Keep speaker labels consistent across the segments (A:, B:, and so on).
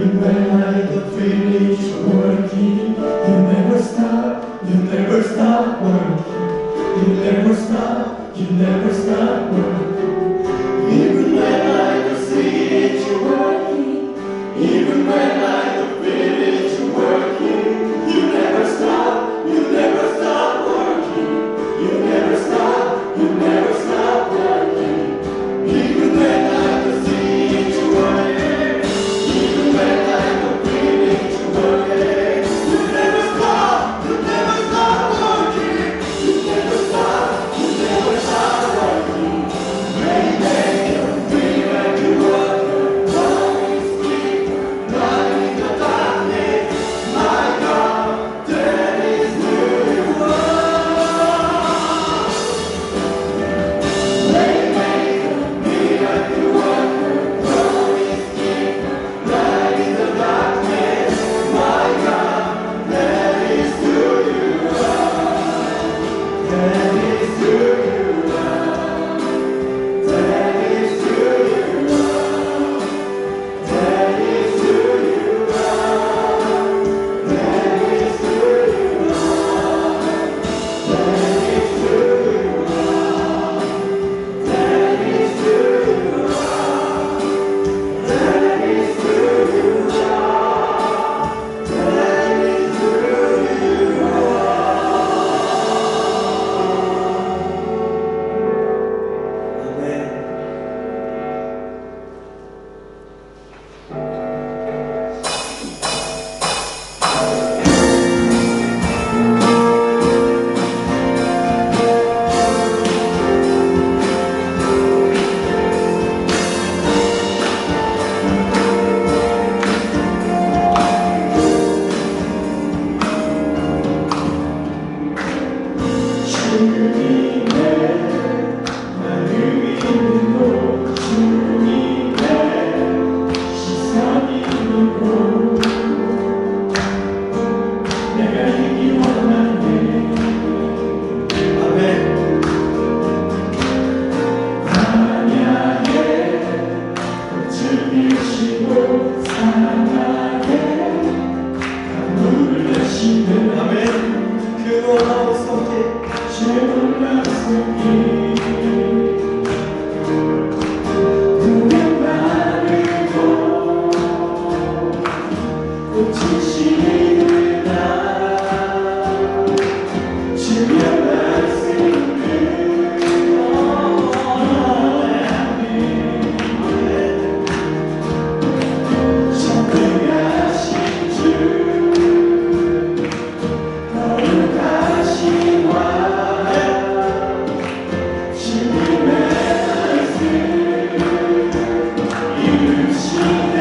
A: Even when I don't feel it, you're working. You never stop, you never stop working. You never stop, you never stop working. Even when I don't see it, you're working. Even when I don't feel it, you're working. You never stop, you never stop working. You never stop, you never stop working. Even when I don't see it, you're working. Even when I don't feel it, you're working. You never stop, you never stop working. You never stop, you never stop working. Mayday, I'm free when you work. Morning sleep, light in the darkness. My God, that is who you are. Mayday, I'm free when you work. Morning sleep, light in the darkness. My God, that is who you are. That is who you are. That is who you are. That is who you are. That is who you are. That is who you are. That is who you are. That is who you are. That is who you are. 아멘. 주님의 나를 믿는 곳 주님의 시선이 있는 곳 내가 있기 원하네. 아멘. 광야에 꽃을 피우시고 사막에 강물을 내시는 아멘. 그 놀라운 손길 주 놀라운 손길 구름 마르고 꽃이 시는 날 주의 말씀을 전능하신 주 거룩하신 왕 주님의 말씀 이루시네.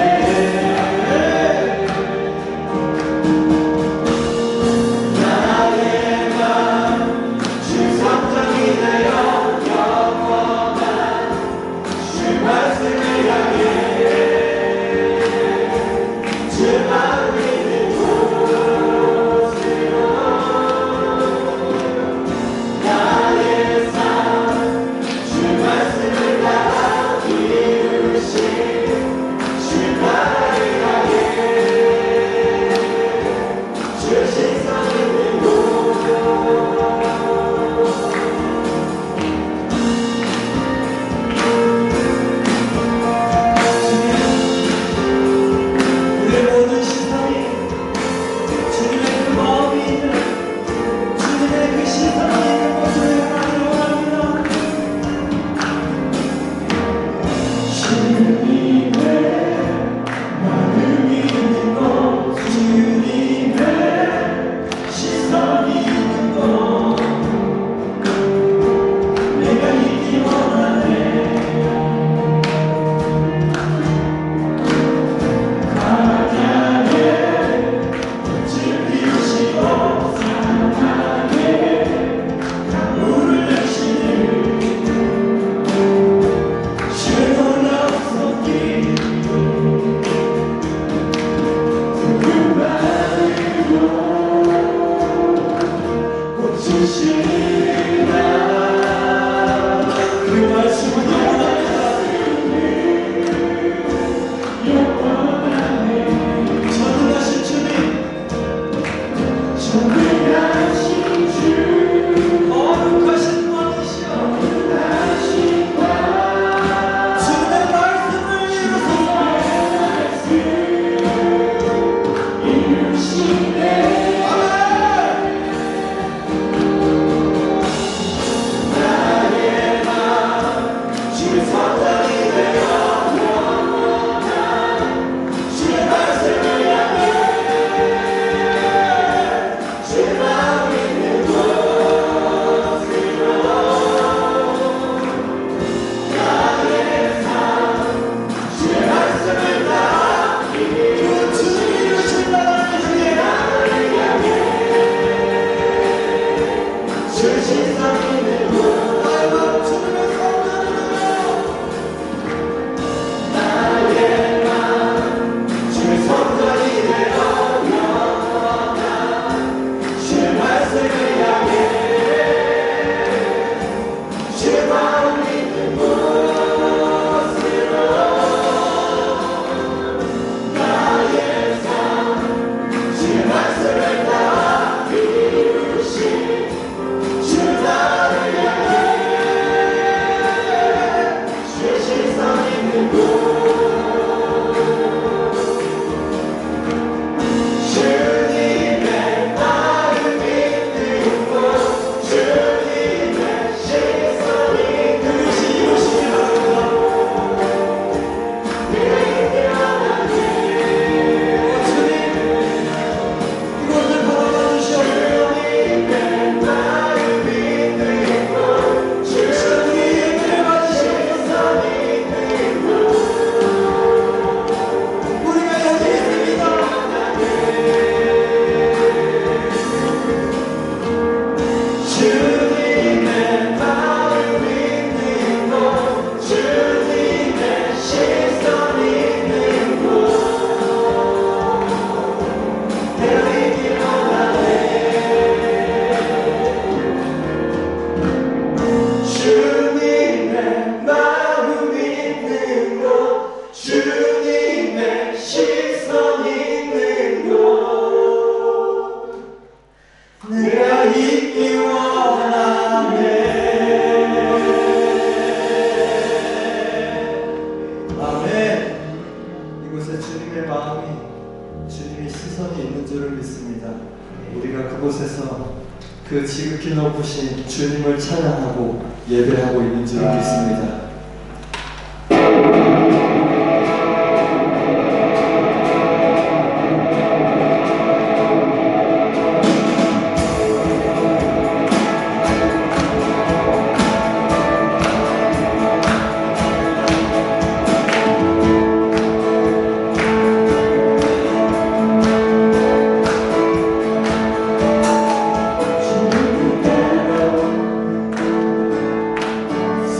B: 그 지극히 높으신 주님을 찬양하고 예배하고 있는 줄 믿습니다.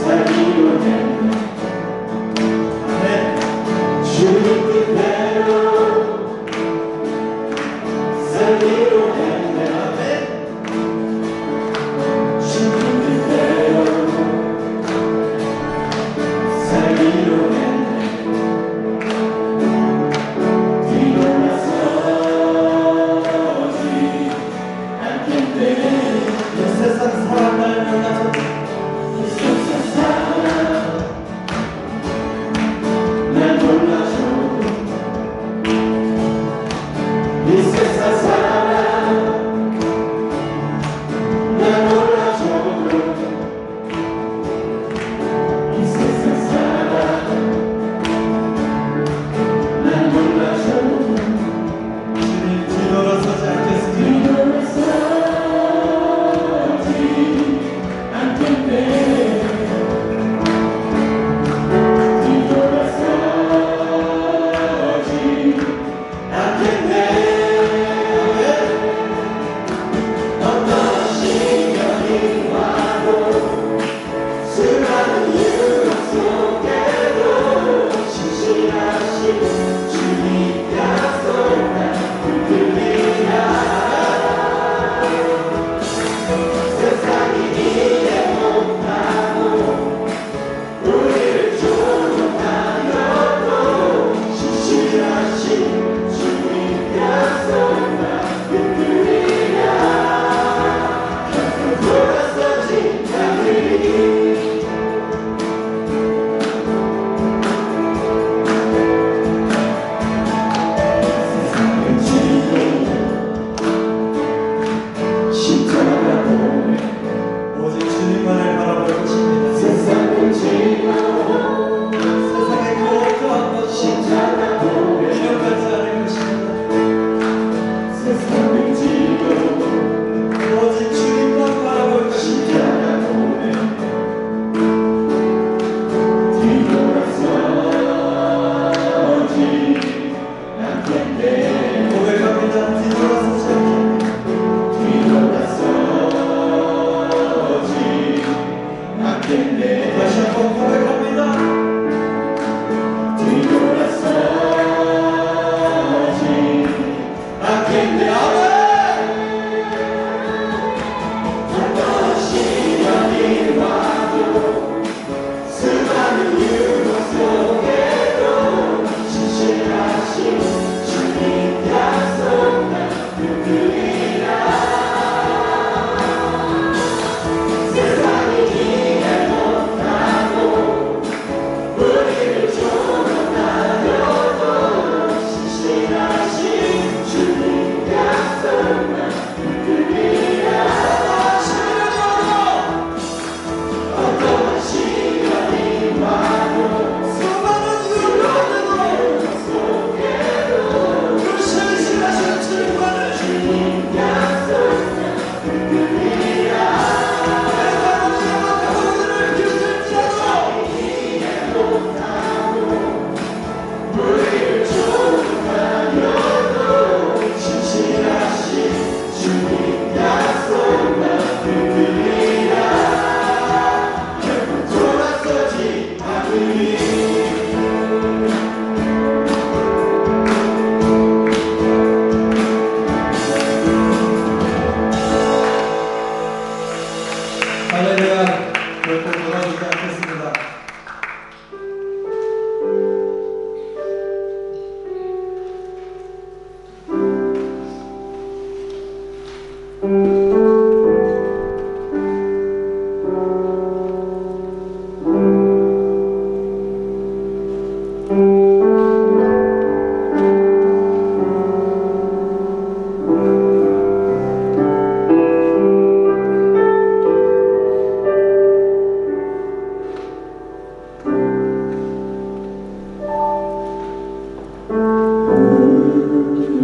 A: 살기로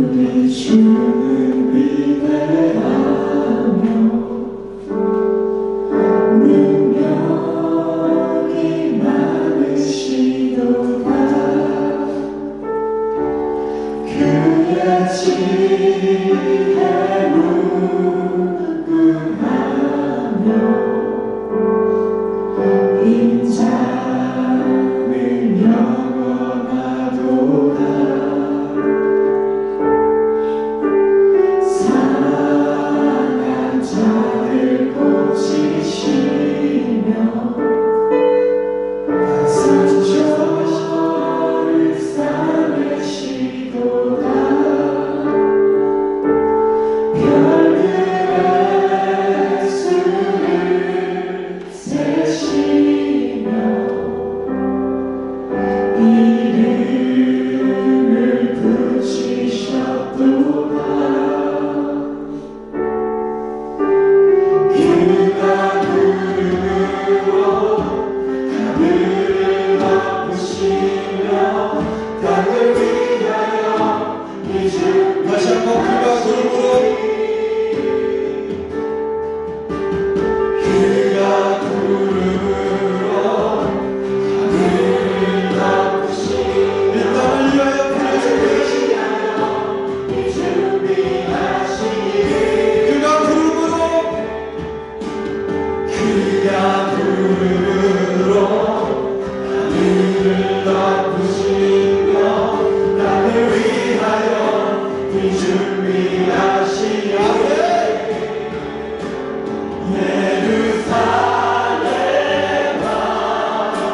A: 우리 주는 위대하며 능력이 많으시도다. 그의 지혜 무궁하며 인자는 영원하도다. 상한 자를 고치시며 상처를 싸매시도다. 별들의 수를 세시며 이름을 붙이셨도다. 그가 구름으로 하늘을 덮으시며 땅을 위하여 이주
B: 다시 한번 그가 구름으로
A: 그가 구름으로 하늘을 덮으시며
B: 이 땅을 위하여 피를 흘리시며
A: 준비하시니
B: 그가 구름으로
A: 하늘을 덮으시며 땅을 위하여 준비하시니 예루살렘아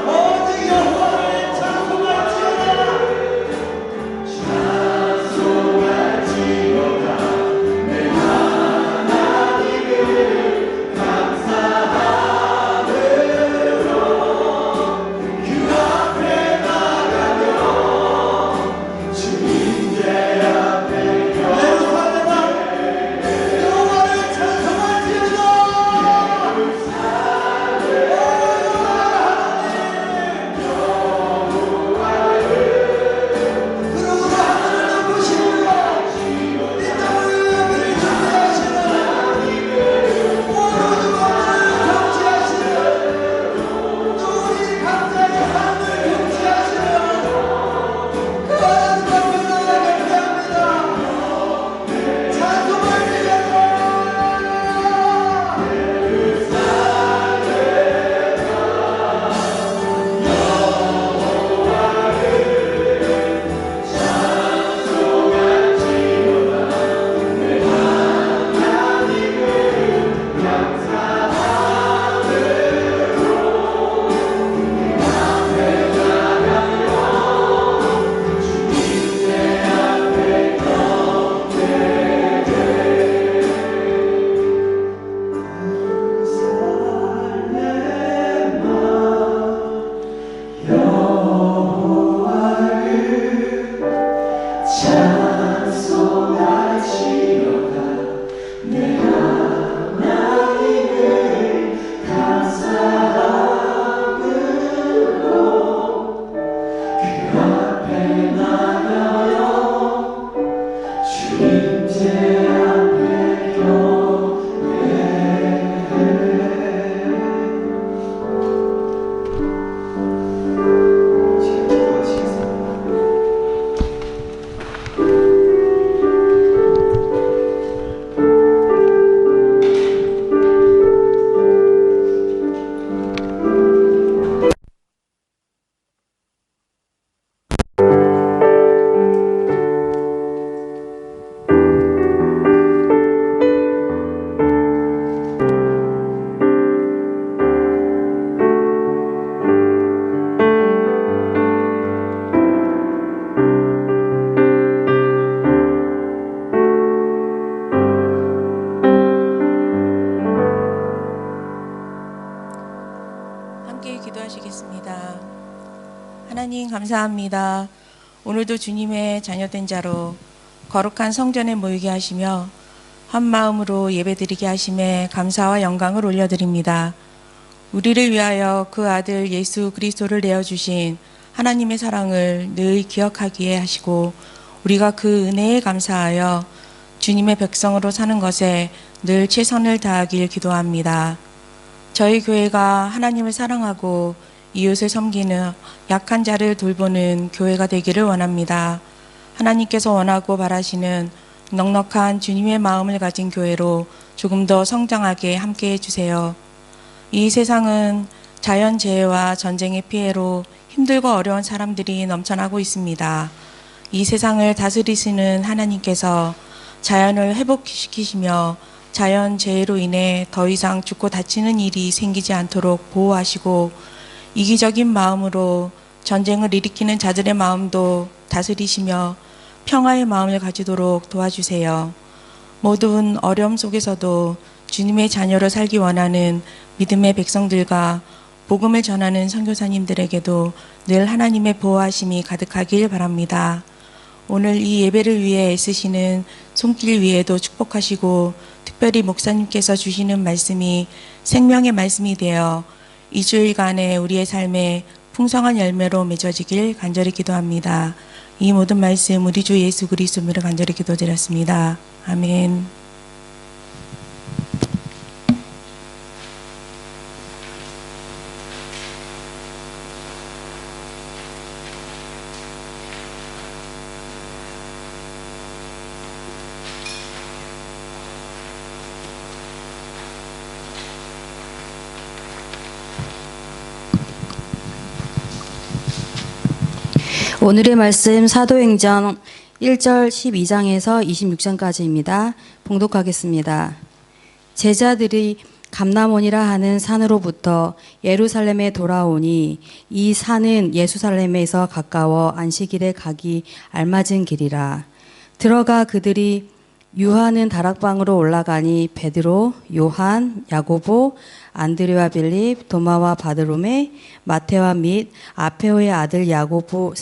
B: 오직 여호와를 찬송할지어다.
A: 찬송할지어다. 내 하나님을 감사함으로 그 앞에 나가며 주님께 앞에
B: 예루살렘아 여호와를 찬송할지어다. 구름으로 하늘을 덮으시며 이 땅을 위하여 피를 준비하시는 오로지 만물을 통치하시는 또 우리 각자의 삶을 통치하시는 그 하나님 앞에 나아가 경배합니다. 찬송할지어다. 찬송할지어다. 내 하나님을 감사함으로 그 앞에 나가며 주님께 앞에
C: 감사합니다. 오늘도 주님의 자녀된 자로 거룩한 성전에 모이게 하시며 한 마음으로 예배드리게 하심에 감사와 영광을 올려드립니다. 우리를 위하여 그 아들 예수 그리스도를 내어주신 하나님의 사랑을 늘 기억하기에 하시고 우리가 그 은혜에 감사하여 주님의 백성으로 사는 것에 늘 최선을 다하길 기도합니다. 저희 교회가 하나님을 사랑하고 이웃을 섬기는 약한 자를 돌보는 교회가 되기를 원합니다. 하나님께서 원하고 바라시는 넉넉한 주님의 마음을 가진 교회로 조금 더 성장하게 함께해 주세요. 이 세상은 자연재해와 전쟁의 피해로 힘들고 어려운 사람들이 넘쳐나고 있습니다. 이 세상을 다스리시는 하나님께서 자연을 회복시키시며 자연재해로 인해 더 이상 죽고 다치는 일이 생기지 않도록 보호하시고 이기적인 마음으로 전쟁을 일으키는 자들의 마음도 다스리시며 평화의 마음을 가지도록 도와주세요. 모든 어려움 속에서도 주님의 자녀로 살기 원하는 믿음의 백성들과 복음을 전하는 선교사님들에게도 늘 하나님의 보호하심이 가득하길 바랍니다. 오늘 이 예배를 위해 애쓰시는 손길 위에도 축복하시고 특별히 목사님께서 주시는 말씀이 생명의 말씀이 되어 이 주일간의 우리의 삶에 풍성한 열매로 맺어지길 간절히 기도합니다. 이 모든 말씀 우리 주 예수 그리스도로 간절히 기도드렸습니다. 아멘.
D: 오늘의 말씀 사도행전 1절 12장에서 26장까지입니다. 봉독하겠습니다. 제자들이 감람원이라 하는 산으로부터 예루살렘에 돌아오니 이 산은 예루살렘에서 가까워 안식일에 가기 알맞은 길이라. 들어가 그들이 유하는 다락방으로 올라가니 베드로, 요한, 야고보, 안드레와 빌립, 도마와 바드로메, 마테와 및 아페오의 아들 야고보,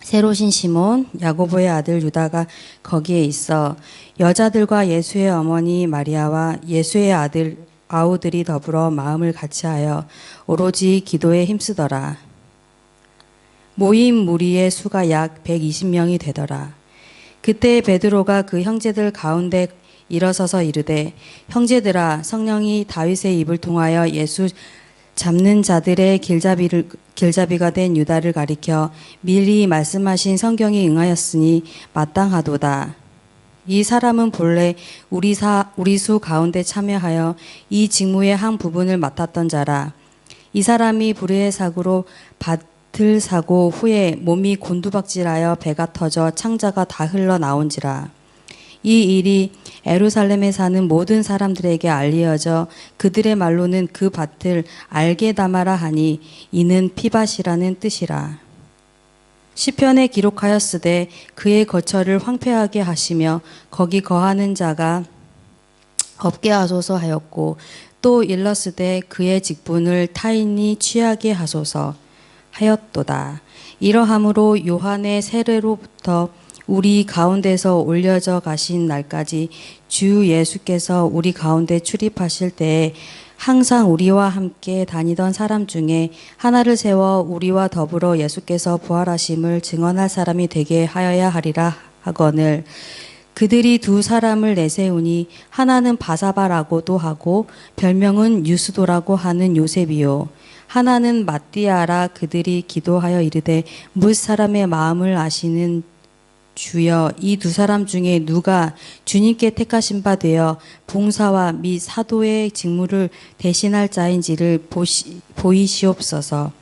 D: 세롯인 시몬, 야고보의 아들 유다가 거기에 있어 여자들과 예수의 어머니 마리아와 예수의 아우들이 더불어 마음을 같이하여 오로지 기도에 힘쓰더라. 모임 무리의 수가 약 120명이 되더라. 그때 베드로가 그 형제들 가운데 일어서서 이르되 형제들아 성령이 다윗의 입을 통하여 예수 잡는 자들의 길잡이가 된 유다를 가리켜 미리 말씀하신 성경이 응하였으니 마땅하도다. 이 사람은 본래 우리 수 가운데 참여하여 이 직무의 한 부분을 맡았던 자라. 이 사람이 불의의 사고로 밭을 사고 후에 몸이 곤두박질하여 배가 터져 창자가 다 흘러나온지라. 이 일이 예루살렘에 사는 모든 사람들에게 알리어져 그들의 말로는 그 밭을 알게다마라 하니 이는 피밭이라는 뜻이라. 시편에 기록하였으되 그의 거처를 황폐하게 하시며 거기 거하는 자가 없게 하소서 하였고 또 일렀으되 그의 직분을 타인이 취하게 하소서 하였도다. 이러함으로 요한의 세례로부터 우리 가운데서 올려져 가신 날까지 주 예수께서 우리 가운데 출입하실 때에 항상 우리와 함께 다니던 사람 중에 하나를 세워 우리와 더불어 예수께서 부활하심을 증언할 사람이 되게 하여야 하리라 하거늘 그들이 두 사람을 내세우니 하나는 바사바라고도 하고 별명은 유스도라고 하는 요셉이요 하나는 마띠아라. 그들이 기도하여 이르되 뭇 사람의 마음을 아시는 주여 이 두 사람 중에 누가 주님께 택하신 바 되어 봉사와 및 사도의 직무를 대신할 자인지를 보이시옵소서.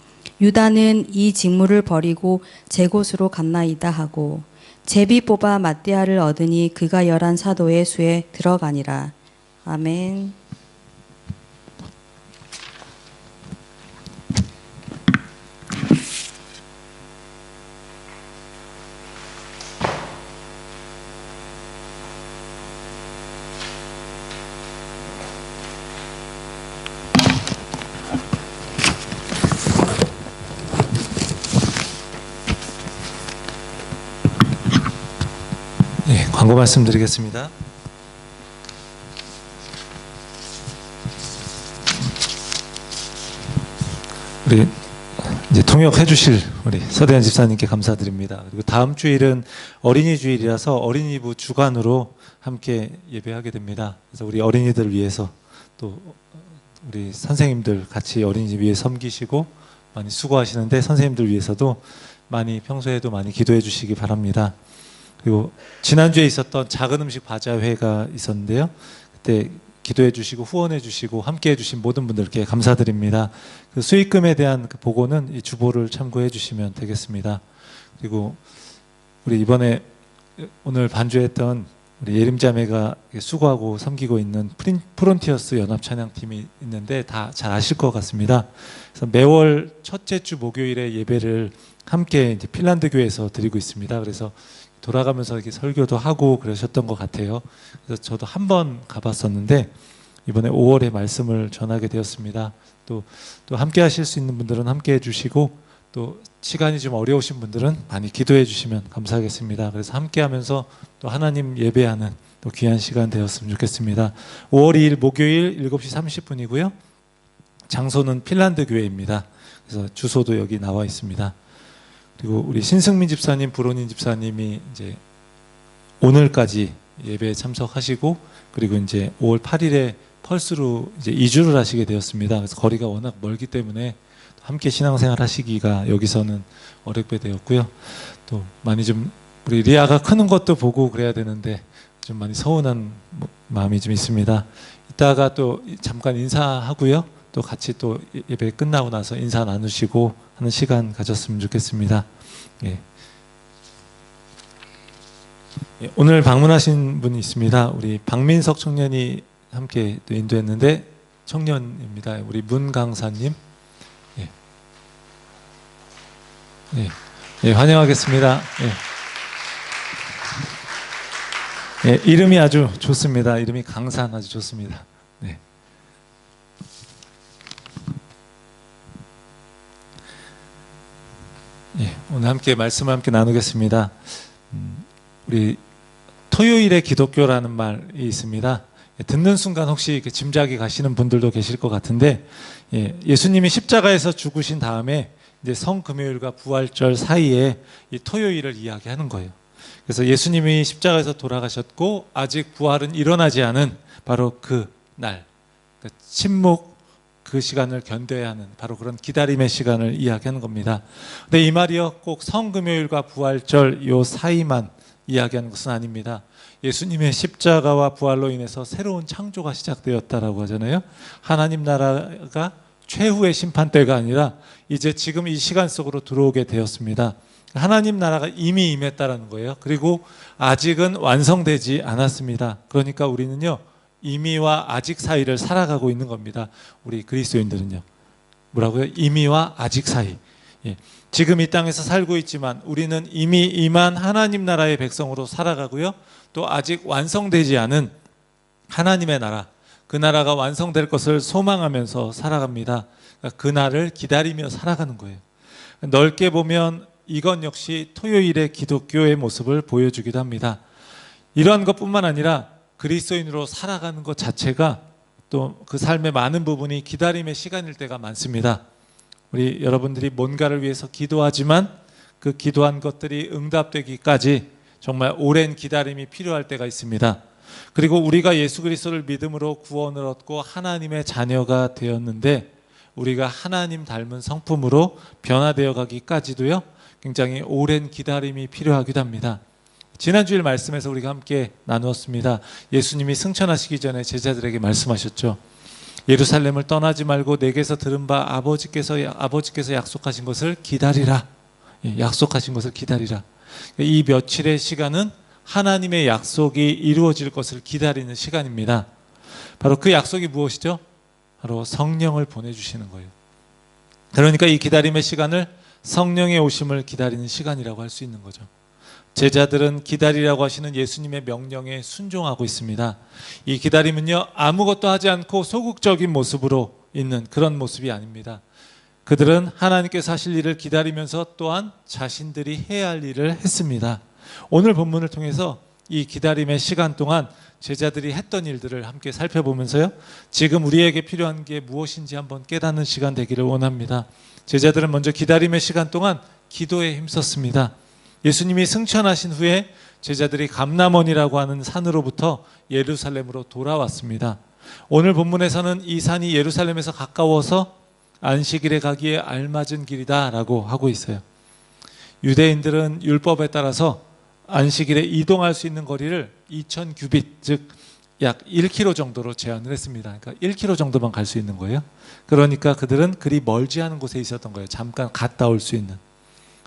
D: 유다는 이 직무를 버리고 제 곳으로 갔나이다 하고 제비 뽑아 마띠아를 얻으니 그가 11 사도의 수에 들어가니라. 아멘.
E: 광고 말씀드리겠습니다. 우리 이제 통역해 주실 우리 서대현 집사님께 감사드립니다. 그리고 다음 주일은 어린이 주일이라서 어린이부 주간으로 함께 예배하게 됩니다. 그래서 우리 어린이들을 위해서 또 우리 선생님들 같이 어린이 위해 섬기시고 많이 수고하시는데 선생님들 위해서도 많이 평소에도 많이 기도해 주시기 바랍니다. 그리고 지난주에 있었던 작은 음식 바자회가 있었는데요. 그때 기도해 주시고 후원해 주시고 함께 해 주신 모든 분들께 감사드립니다. 그 수익금에 대한 그 보고는 이 주보를 참고해 주시면 되겠습니다. 그리고 우리 이번에 오늘 반주했던 우리 예림자매가 수고하고 섬기고 있는 프론티어스 연합찬양팀이 있는데 다 잘 아실 것 같습니다. 그래서 매월 첫째 주 목요일에 예배를 함께 이제 핀란드 교회에서 드리고 있습니다. 그래서 돌아가면서 이렇게 설교도 하고 그러셨던 것 같아요. 그래서 저도 한 번 가봤었는데 이번에 5월에 말씀을 전하게 되었습니다. 또 함께 하실 수 있는 분들은 함께 해주시고 또 시간이 좀 어려우신 분들은 많이 기도해 주시면 감사하겠습니다. 그래서 함께 하면서 또 하나님 예배하는 또 귀한 시간 되었으면 좋겠습니다. 5월 2일 목요일 7시 30분이고요. 장소는 핀란드 교회입니다. 그래서 주소도 여기 나와 있습니다. 그리고 우리 신승민 집사님, 부로닌 집사님이 이제 오늘까지 예배에 참석하시고 그리고 이제 5월 8일에 펄스로 이제 이주를 하시게 되었습니다. 그래서 거리가 워낙 멀기 때문에 함께 신앙생활 하시기가 여기서는 어렵게 되었고요. 또 많이 좀 우리 리아가 크는 것도 보고 그래야 되는데 좀 많이 서운한 마음이 좀 있습니다. 이따가 또 잠깐 인사하고요. 또 같이 또 예배 끝나고 나서 인사 나누시고 하는 시간 가졌으면 좋겠습니다. 예. 예, 오늘 방문하신 분이 있습니다. 우리 박민석 청년이 함께 또 인도했는데 청년입니다. 우리 문강사님. 예. 예. 예, 환영하겠습니다. 예. 예, 이름이 아주 좋습니다. 이름이 강산 아주 좋습니다. 네. 예, 오늘 함께 말씀을 함께 나누겠습니다. 우리 토요일의 기독교라는 말이 있습니다. 듣는 순간 혹시 이렇게 짐작이 가시는 분들도 계실 것 같은데, 예수님이 십자가에서 죽으신 다음에 이제 성금요일과 부활절 사이에 이 토요일을 이야기하는 거예요. 그래서 예수님이 십자가에서 돌아가셨고 아직 부활은 일어나지 않은 바로 그 날, 그 침묵 그 시간을 견뎌야 하는 바로 그런 기다림의 시간을 이야기하는 겁니다. 근데 이 말이요 꼭 성금요일과 부활절 요 사이만 이야기하는 것은 아닙니다. 예수님의 십자가와 부활로 인해서 새로운 창조가 시작되었다라고 하잖아요. 하나님 나라가 최후의 심판 때가 아니라 이제 지금 이 시간 속으로 들어오게 되었습니다. 하나님 나라가 이미 임했다라는 거예요. 그리고 아직은 완성되지 않았습니다. 그러니까 우리는요 이미와 아직 사이를 살아가고 있는 겁니다. 우리 그리스도인들은요 뭐라고요? 이미와 아직 사이. 예. 지금 이 땅에서 살고 있지만 우리는 이미 임한 하나님 나라의 백성으로 살아가고요. 또 아직 완성되지 않은 하나님의 나라, 그 나라가 완성될 것을 소망하면서 살아갑니다. 그러니까 그 날을 기다리며 살아가는 거예요. 넓게 보면 이건 역시 토요일의 기독교의 모습을 보여주기도 합니다. 이러한 것뿐만 아니라 그리스도인으로 살아가는 것 자체가 또 그 삶의 많은 부분이 기다림의 시간일 때가 많습니다. 우리 여러분들이 뭔가를 위해서 기도하지만 그 기도한 것들이 응답되기까지 정말 오랜 기다림이 필요할 때가 있습니다. 그리고 우리가 예수 그리스도를 믿음으로 구원을 얻고 하나님의 자녀가 되었는데 우리가 하나님 닮은 성품으로 변화되어 가기까지도요 굉장히 오랜 기다림이 필요하기도 합니다. 지난주일 말씀에서 우리가 함께 나누었습니다. 예수님이 승천하시기 전에 제자들에게 말씀하셨죠. 예루살렘을 떠나지 말고 내게서 들은 바 아버지께서 약속하신 것을 기다리라. 약속하신 것을 기다리라. 이 며칠의 시간은 하나님의 약속이 이루어질 것을 기다리는 시간입니다. 바로 그 약속이 무엇이죠? 바로 성령을 보내주시는 거예요. 그러니까 이 기다림의 시간을 성령의 오심을 기다리는 시간이라고 할 수 있는 거죠. 제자들은 기다리라고 하시는 예수님의 명령에 순종하고 있습니다. 이 기다림은요 아무것도 하지 않고 소극적인 모습으로 있는 그런 모습이 아닙니다. 그들은 하나님께서 하실 일을 기다리면서 또한 자신들이 해야 할 일을 했습니다. 오늘 본문을 통해서 이 기다림의 시간 동안 제자들이 했던 일들을 함께 살펴보면서요, 지금 우리에게 필요한 게 무엇인지 한번 깨닫는 시간 되기를 원합니다. 제자들은 먼저 기다림의 시간 동안 기도에 힘썼습니다. 예수님이 승천하신 후에 제자들이 감람원이라고 하는 산으로부터 예루살렘으로 돌아왔습니다. 오늘 본문에서는 이 산이 예루살렘에서 가까워서 안식일에 가기에 알맞은 길이다라고 하고 있어요. 유대인들은 율법에 따라서 안식일에 이동할 수 있는 거리를 2000규빗, 즉 약 1km 정도로 제한을 했습니다. 그러니까 1km 정도만 갈 수 있는 거예요. 그러니까 그들은 그리 멀지 않은 곳에 있었던 거예요. 잠깐 갔다 올 수 있는.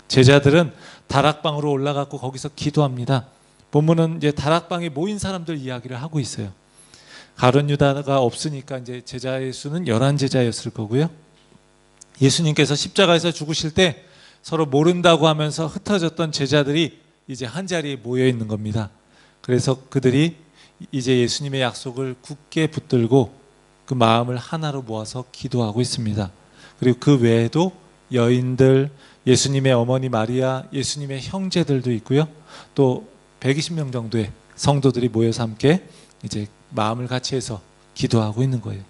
E: 제자들은 다락방으로 올라가고 거기서 기도합니다. 본문은 이제 다락방에 모인 사람들 이야기를 하고 있어요. 가룟 유다가 없으니까 이제 제자의 수는 11제자였을 거고요. 예수님께서 십자가에서 죽으실 때 서로 모른다고 하면서 흩어졌던 제자들이 이제 한 자리에 모여 있는 겁니다. 그래서 그들이 이제 예수님의 약속을 굳게 붙들고 그 마음을 하나로 모아서 기도하고 있습니다. 그리고 그 외에도 여인들, 예수님의 어머니 마리아, 예수님의 형제들도 있고요. 또 120명 정도의 성도들이 모여서 함께 이제 마음을 같이 해서 기도하고 있는 거예요.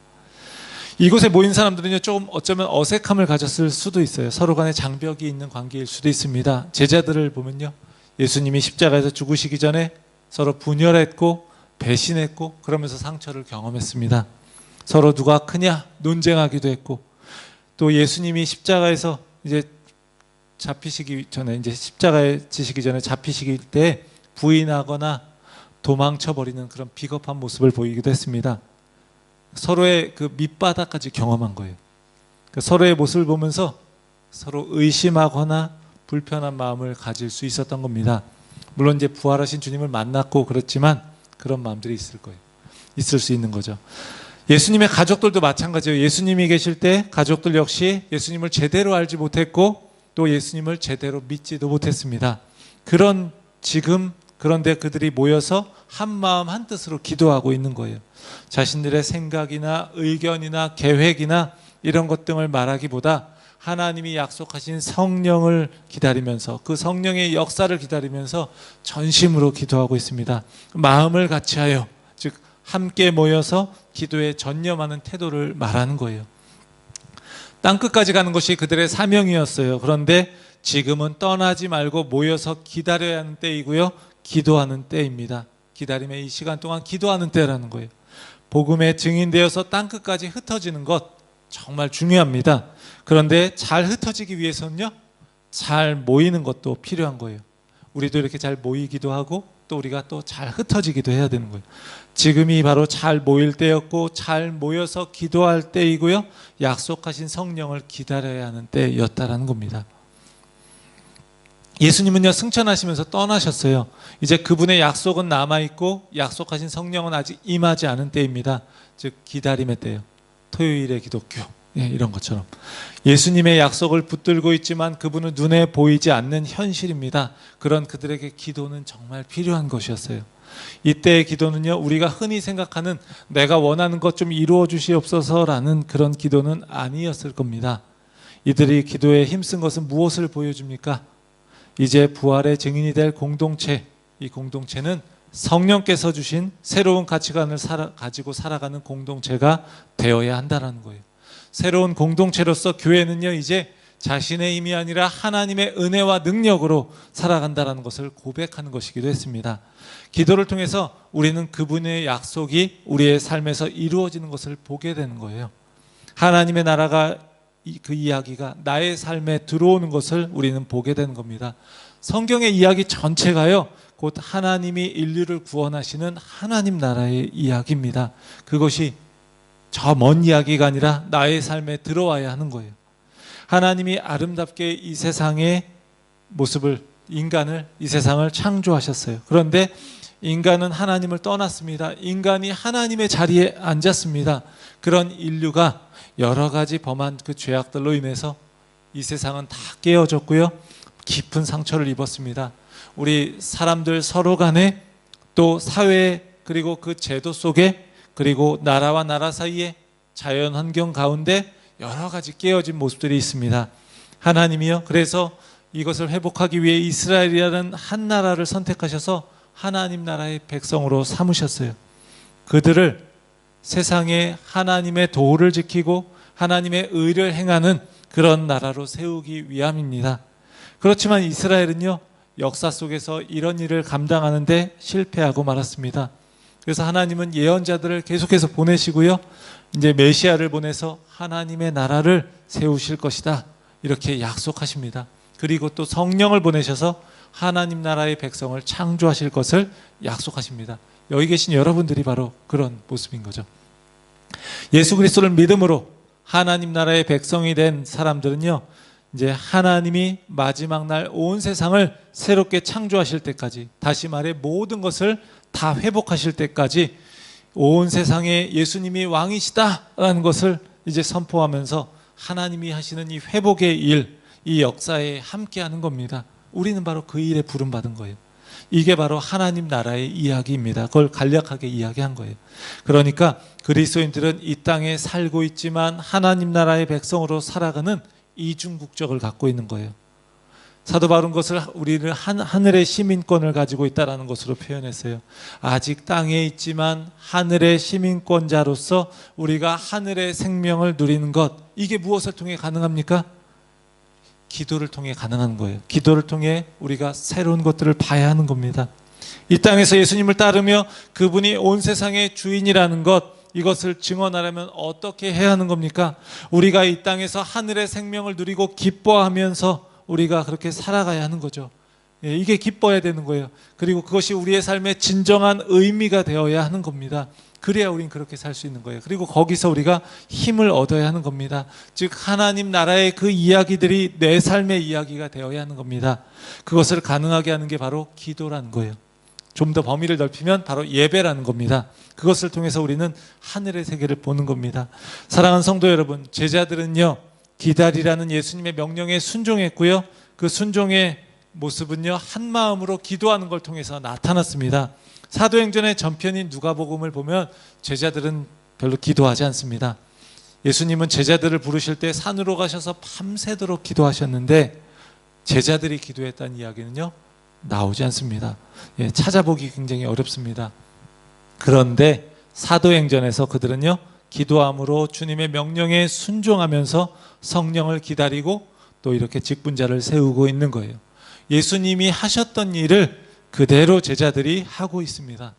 E: 이곳에 모인 사람들은요, 조금 어쩌면 어색함을 가졌을 수도 있어요. 서로 간에 장벽이 있는 관계일 수도 있습니다. 제자들을 보면요, 예수님이 십자가에서 죽으시기 전에 서로 분열했고 배신했고 그러면서 상처를 경험했습니다. 서로 누가 크냐 논쟁하기도 했고, 또 예수님이 십자가에서 이제 잡히시기 전에, 이제 십자가에 지시기 전에 잡히시기 때 부인하거나 도망쳐버리는 그런 비겁한 모습을 보이기도 했습니다. 서로의 그 밑바닥까지 경험한 거예요. 서로의 모습을 보면서 서로 의심하거나 불편한 마음을 가질 수 있었던 겁니다. 물론 이제 부활하신 주님을 만났고 그렇지만 그런 마음들이 있을 거예요. 있을 수 있는 거죠. 예수님의 가족들도 마찬가지예요. 예수님이 계실 때 가족들 역시 예수님을 제대로 알지 못했고 또 예수님을 제대로 믿지도 못했습니다. 그런데 그들이 모여서 한 마음 한 뜻으로 기도하고 있는 거예요. 자신들의 생각이나 의견이나 계획이나 이런 것 등을 말하기보다 하나님이 약속하신 성령을 기다리면서, 그 성령의 역사를 기다리면서 전심으로 기도하고 있습니다. 마음을 같이하여, 즉 함께 모여서 기도에 전념하는 태도를 말하는 거예요. 땅끝까지 가는 것이 그들의 사명이었어요. 그런데 지금은 떠나지 말고 모여서 기다려야 하는 때이고요, 기도하는 때입니다. 기다림의 이 시간 동안 기도하는 때라는 거예요. 복음의 증인되어서 땅끝까지 흩어지는 것 정말 중요합니다. 그런데 잘 흩어지기 위해서는요, 잘 모이는 것도 필요한 거예요. 우리도 이렇게 잘 모이기도 하고 또 우리가 또 잘 흩어지기도 해야 되는 거예요. 지금이 바로 잘 모일 때였고 잘 모여서 기도할 때이고요, 약속하신 성령을 기다려야 하는 때였다라는 겁니다. 예수님은요, 승천하시면서 떠나셨어요. 이제 그분의 약속은 남아있고 약속하신 성령은 아직 임하지 않은 때입니다. 즉 기다림의 때예요. 토요일의 기독교, 이런 것처럼 예수님의 약속을 붙들고 있지만 그분은 눈에 보이지 않는 현실입니다. 그런 그들에게 기도는 정말 필요한 것이었어요. 이때의 기도는요, 우리가 흔히 생각하는 내가 원하는 것 좀 이루어 주시옵소서라는 그런 기도는 아니었을 겁니다. 이들이 기도에 힘쓴 것은 무엇을 보여줍니까? 이제 부활의 증인이 될 공동체, 이 공동체는 성령께서 주신 새로운 가치관을 가지고 살아가는 공동체가 되어야 한다는 거예요. 새로운 공동체로서 교회는요, 이제 자신의 힘이 아니라 하나님의 은혜와 능력으로 살아간다는 것을 고백하는 것이기도 했습니다. 기도를 통해서 우리는 그분의 약속이 우리의 삶에서 이루어지는 것을 보게 되는 거예요. 하나님의 나라가, 그 이야기가 나의 삶에 들어오는 것을 우리는 보게 되는 겁니다. 성경의 이야기 전체가요, 곧 하나님이 인류를 구원하시는 하나님 나라의 이야기입니다. 그것이 저 먼 이야기가 아니라 나의 삶에 들어와야 하는 거예요. 하나님이 아름답게 이 세상의 모습을, 인간을, 이 세상을 창조하셨어요. 그런데 인간은 하나님을 떠났습니다. 인간이 하나님의 자리에 앉았습니다. 그런 인류가 여러 가지 범한 그 죄악들로 인해서 이 세상은 다 깨어졌고요, 깊은 상처를 입었습니다. 우리 사람들 서로 간에, 또 사회, 그리고 그 제도 속에, 그리고 나라와 나라 사이에, 자연 환경 가운데 여러 가지 깨어진 모습들이 있습니다. 하나님이요, 그래서 이것을 회복하기 위해 이스라엘이라는 한 나라를 선택하셔서 하나님 나라의 백성으로 삼으셨어요. 그들을 세상에 하나님의 도를 지키고 하나님의 의를 행하는 그런 나라로 세우기 위함입니다. 그렇지만 이스라엘은요, 역사 속에서 이런 일을 감당하는데 실패하고 말았습니다. 그래서 하나님은 예언자들을 계속해서 보내시고요, 이제 메시아를 보내서 하나님의 나라를 세우실 것이다, 이렇게 약속하십니다. 그리고 또 성령을 보내셔서 하나님 나라의 백성을 창조하실 것을 약속하십니다. 여기 계신 여러분들이 바로 그런 모습인 거죠. 예수 그리스도를 믿음으로 하나님 나라의 백성이 된 사람들은요, 이제 하나님이 마지막 날 온 세상을 새롭게 창조하실 때까지, 다시 말해 모든 것을 다 회복하실 때까지 온 세상에 예수님이 왕이시다라는 것을 이제 선포하면서 하나님이 하시는 이 회복의 일, 이 역사에 함께하는 겁니다. 우리는 바로 그 일에 부름받은 거예요. 이게 바로 하나님 나라의 이야기입니다. 그걸 간략하게 이야기한 거예요. 그러니까 그리스도인들은 이 땅에 살고 있지만 하나님 나라의 백성으로 살아가는 이중국적을 갖고 있는 거예요. 사도 바울은 것을 우리를 하늘의 시민권을 가지고 있다는 것으로 표현했어요. 아직 땅에 있지만 하늘의 시민권자로서 우리가 하늘의 생명을 누리는 것, 이게 무엇을 통해 가능합니까? 기도를 통해 가능한 거예요. 기도를 통해 우리가 새로운 것들을 봐야 하는 겁니다. 이 땅에서 예수님을 따르며 그분이 온 세상의 주인이라는 것, 이것을 증언하려면 어떻게 해야 하는 겁니까? 우리가 이 땅에서 하늘의 생명을 누리고 기뻐하면서 우리가 그렇게 살아가야 하는 거죠. 이게 기뻐야 되는 거예요. 그리고 그것이 우리의 삶의 진정한 의미가 되어야 하는 겁니다. 그래야 우린 그렇게 살 수 있는 거예요. 그리고 거기서 우리가 힘을 얻어야 하는 겁니다. 즉 하나님 나라의 그 이야기들이 내 삶의 이야기가 되어야 하는 겁니다. 그것을 가능하게 하는 게 바로 기도라는 거예요. 좀 더 범위를 넓히면 바로 예배라는 겁니다. 그것을 통해서 우리는 하늘의 세계를 보는 겁니다. 사랑하는 성도 여러분, 제자들은요, 기다리라는 예수님의 명령에 순종했고요, 그 순종의 모습은요, 한 마음으로 기도하는 걸 통해서 나타났습니다. 사도행전의 전편인 누가복음을 보면 제자들은 별로 기도하지 않습니다. 예수님은 제자들을 부르실 때 산으로 가셔서 밤새도록 기도하셨는데 제자들이 기도했다는 이야기는요, 나오지 않습니다. 찾아보기 굉장히 어렵습니다. 그런데 사도행전에서 그들은요, 기도함으로 주님의 명령에 순종하면서 성령을 기다리고 또 이렇게 직분자를 세우고 있는 거예요. 예수님이 하셨던 일을 그대로 제자들이 하고 있습니다.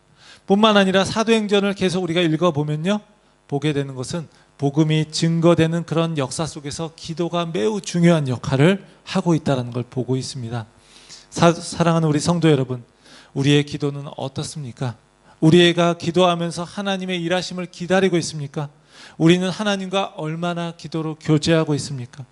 E: 뿐만 아니라 사도행전을 계속 우리가 읽어보면요, 보게 되는 것은 복음이 증거되는 그런 역사 속에서 기도가 매우 중요한 역할을 하고 있다는 걸 보고 있습니다. 사랑하는 우리 성도 여러분, 우리의 기도는 어떻습니까? 우리가 기도하면서 하나님의 일하심을 기다리고 있습니까? 우리는 하나님과 얼마나 기도로 교제하고 있습니까?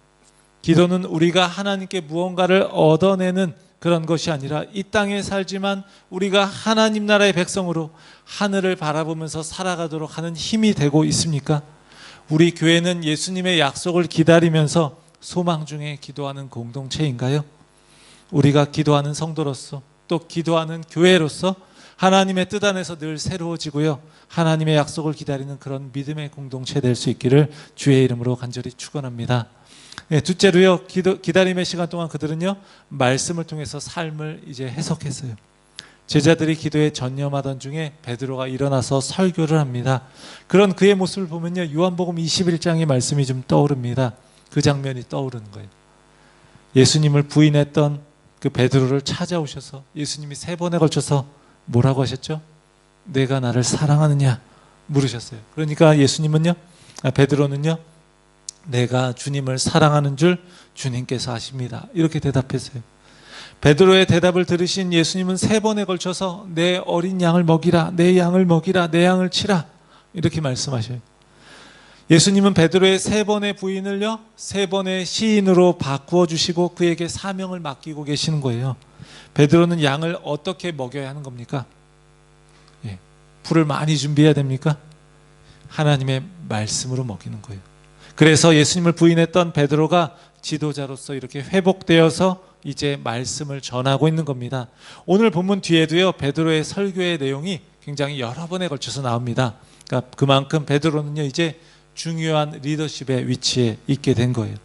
E: 기도는 우리가 하나님께 무언가를 얻어내는 그런 것이 아니라 이 땅에 살지만 우리가 하나님 나라의 백성으로 하늘을 바라보면서 살아가도록 하는 힘이 되고 있습니까? 우리 교회는 예수님의 약속을 기다리면서 소망 중에 기도하는 공동체인가요? 우리가 기도하는 성도로서, 또 기도하는 교회로서 하나님의 뜻 안에서 늘 새로워지고요, 하나님의 약속을 기다리는 그런 믿음의 공동체 될 수 있기를 주의 이름으로 간절히 축원합니다. 둘째로요, 기다림의 시간 동안 그들은요, 말씀을 통해서 삶을 이제 해석했어요. 제자들이 기도에 전념하던 중에 베드로가 일어나서 설교를 합니다. 그런 그의 모습을 보면요, 요한복음 21장의 말씀이 좀 떠오릅니다. 그 장면이 떠오르는 거예요. 예수님을 부인했던 그 베드로를 찾아오셔서 예수님이 3번에 걸쳐서 뭐라고 하셨죠? 내가 나를 사랑하느냐 물으셨어요. 그러니까 베드로는요, 내가 주님을 사랑하는 줄 주님께서 아십니다, 이렇게 대답했어요. 베드로의 대답을 들으신 예수님은 3번에 걸쳐서 내 어린 양을 먹이라, 내 양을 먹이라, 내 양을 치라, 이렇게 말씀하셔요. 예수님은 베드로의 3번의 부인을요, 3번의 시인으로 바꾸어 주시고 그에게 사명을 맡기고 계시는 거예요. 베드로는 양을 어떻게 먹여야 하는 겁니까? 풀을 많이 준비해야 됩니까? 하나님의 말씀으로 먹이는 거예요. 그래서 예수님을 부인했던 베드로가 지도자로서 이렇게 회복되어서 이제 말씀을 전하고 있는 겁니다. 오늘 본문 뒤에도요, 베드로의 설교의 내용이 굉장히 여러 번에 걸쳐서 나옵니다. 그러니까 그만큼 베드로는요, 이제 중요한 리더십의 위치에 있게 된 거예요.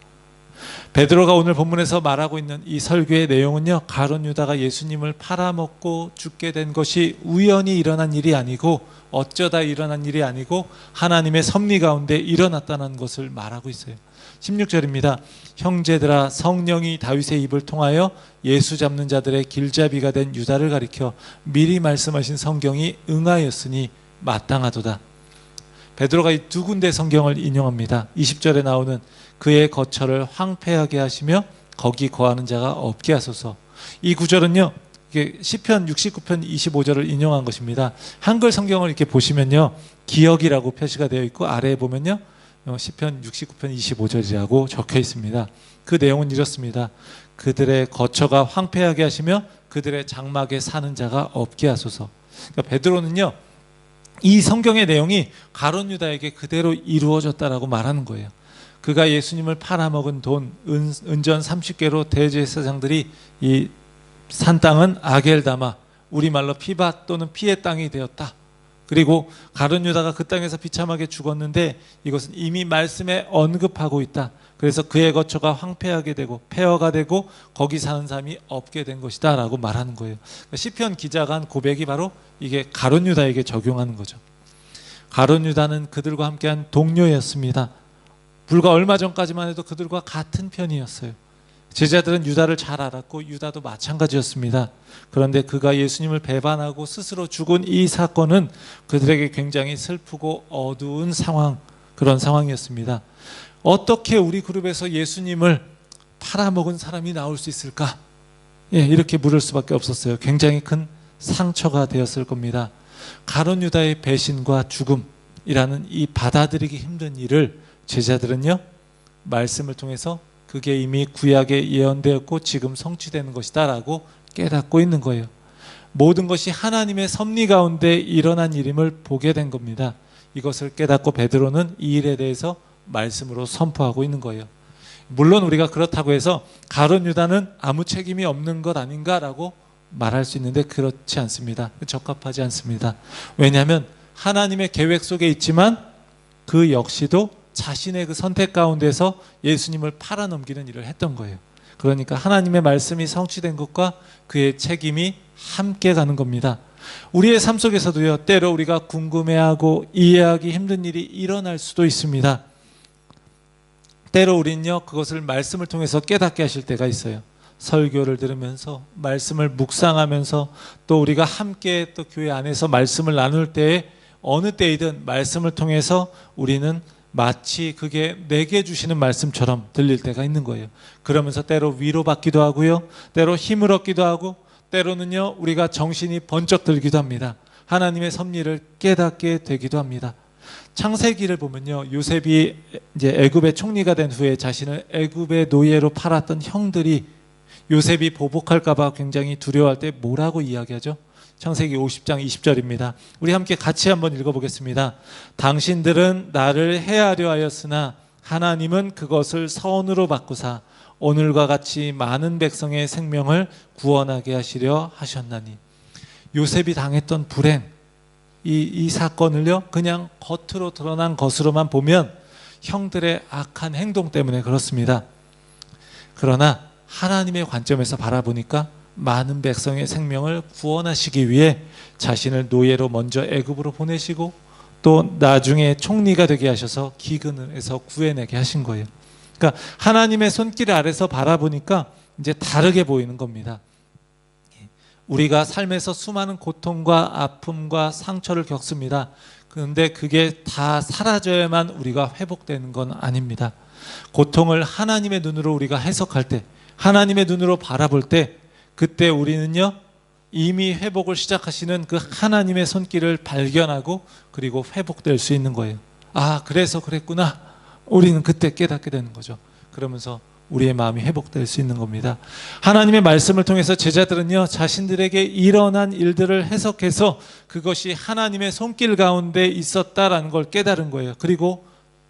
E: 베드로가 오늘 본문에서 말하고 있는 이 설교의 내용은요, 가룟 유다가 예수님을 팔아먹고 죽게 된 것이 우연히 일어난 일이 아니고 어쩌다 일어난 일이 아니고 하나님의 섭리 가운데 일어났다는 것을 말하고 있어요. 16절입니다. 형제들아, 성령이 다윗의 입을 통하여 예수 잡는 자들의 길잡이가 된 유다를 가리켜 미리 말씀하신 성경이 응하였으니 마땅하도다. 베드로가 이 두 군데 성경을 인용합니다. 20절에 나오는 그의 거처를 황폐하게 하시며 거기 거하는 자가 없게 하소서. 이 구절은요, 이게 시편 69편 25절을 인용한 것입니다. 한글 성경을 이렇게 보시면요, 기억이라고 표시가 되어 있고 아래에 보면요, 시편 69편 25절이라고 적혀 있습니다. 그 내용은 이렇습니다. 그들의 거처가 황폐하게 하시며 그들의 장막에 사는 자가 없게 하소서. 그러니까 베드로는요, 이 성경의 내용이 가룟 유다에게 그대로 이루어졌다라고 말하는 거예요. 그가 예수님을 팔아먹은 돈 은전 30개로 대제사장들이 이 산 땅은 아겔다마, 우리말로 피밭 또는 피의 땅이 되었다. 그리고 가룟 유다가 그 땅에서 비참하게 죽었는데 이것은 이미 말씀에 언급하고 있다. 그래서 그의 거처가 황폐하게 되고 폐허가 되고 거기 사는 사람이 없게 된 것이다 라고 말하는 거예요. 시편 기자가 한 고백이 바로 이게 가룟 유다에게 적용하는 거죠. 가룟 유다는 그들과 함께한 동료였습니다. 불과 얼마 전까지만 해도 그들과 같은 편이었어요. 제자들은 유다를 잘 알았고 유다도 마찬가지였습니다. 그런데 그가 예수님을 배반하고 스스로 죽은 이 사건은 그들에게 굉장히 슬프고 어두운 상황, 그런 상황이었습니다. 어떻게 우리 그룹에서 예수님을 팔아먹은 사람이 나올 수 있을까? 이렇게 물을 수밖에 없었어요. 굉장히 큰 상처가 되었을 겁니다. 가룟 유다의 배신과 죽음이라는 이 받아들이기 힘든 일을 제자들은요, 말씀을 통해서 그게 이미 구약에 예언되었고 지금 성취되는 것이다 라고 깨닫고 있는 거예요. 모든 것이 하나님의 섭리 가운데 일어난 일임을 보게 된 겁니다. 이것을 깨닫고 베드로는 이 일에 대해서 말씀으로 선포하고 있는 거예요. 물론 우리가 그렇다고 해서 가룟 유다는 아무 책임이 없는 것 아닌가라고 말할 수 있는데 그렇지 않습니다. 적합하지 않습니다. 왜냐하면 하나님의 계획 속에 있지만 그 역시도 자신의 그 선택 가운데서 예수님을 팔아넘기는 일을 했던 거예요. 그러니까 하나님의 말씀이 성취된 것과 그의 책임이 함께 가는 겁니다. 우리의 삶 속에서도요, 때로 우리가 궁금해하고 이해하기 힘든 일이 일어날 수도 있습니다. 때로 우리는요, 그것을 말씀을 통해서 깨닫게 하실 때가 있어요. 설교를 들으면서 말씀을 묵상하면서 또 우리가 함께 또 교회 안에서 말씀을 나눌 때에 어느 때이든 말씀을 통해서 우리는 마치 그게 내게 주시는 말씀처럼 들릴 때가 있는 거예요. 그러면서 때로 위로받기도 하고요, 때로 힘을 얻기도 하고, 때로는요 우리가 정신이 번쩍 들기도 합니다. 하나님의 섭리를 깨닫게 되기도 합니다. 창세기를 보면요, 요셉이 이제 애굽의 총리가 된 후에 자신을 애굽의 노예로 팔았던 형들이 요셉이 보복할까 봐 굉장히 두려워할 때 뭐라고 이야기하죠? 창세기 50장 20절입니다. 우리 함께 같이 한번 읽어보겠습니다. 당신들은 나를 해하려 하였으나 하나님은 그것을 선으로 바꾸사 오늘과 같이 많은 백성의 생명을 구원하게 하시려 하셨나니. 요셉이 당했던 불행, 이 사건을요 그냥 겉으로 드러난 것으로만 보면 형들의 악한 행동 때문에 그렇습니다. 그러나 하나님의 관점에서 바라보니까 많은 백성의 생명을 구원하시기 위해 자신을 노예로 먼저 애굽으로 보내시고 또 나중에 총리가 되게 하셔서 기근에서 구해내게 하신 거예요. 그러니까 하나님의 손길 아래서 바라보니까 이제 다르게 보이는 겁니다. 우리가 삶에서 수많은 고통과 아픔과 상처를 겪습니다. 그런데 그게 다 사라져야만 우리가 회복되는 건 아닙니다. 고통을 하나님의 눈으로 우리가 해석할 때, 하나님의 눈으로 바라볼 때, 그때 우리는요 이미 회복을 시작하시는 그 하나님의 손길을 발견하고 그리고 회복될 수 있는 거예요. 아, 그래서 그랬구나. 우리는 그때 깨닫게 되는 거죠. 그러면서 우리의 마음이 회복될 수 있는 겁니다. 하나님의 말씀을 통해서 제자들은요 자신들에게 일어난 일들을 해석해서 그것이 하나님의 손길 가운데 있었다라는 걸 깨달은 거예요. 그리고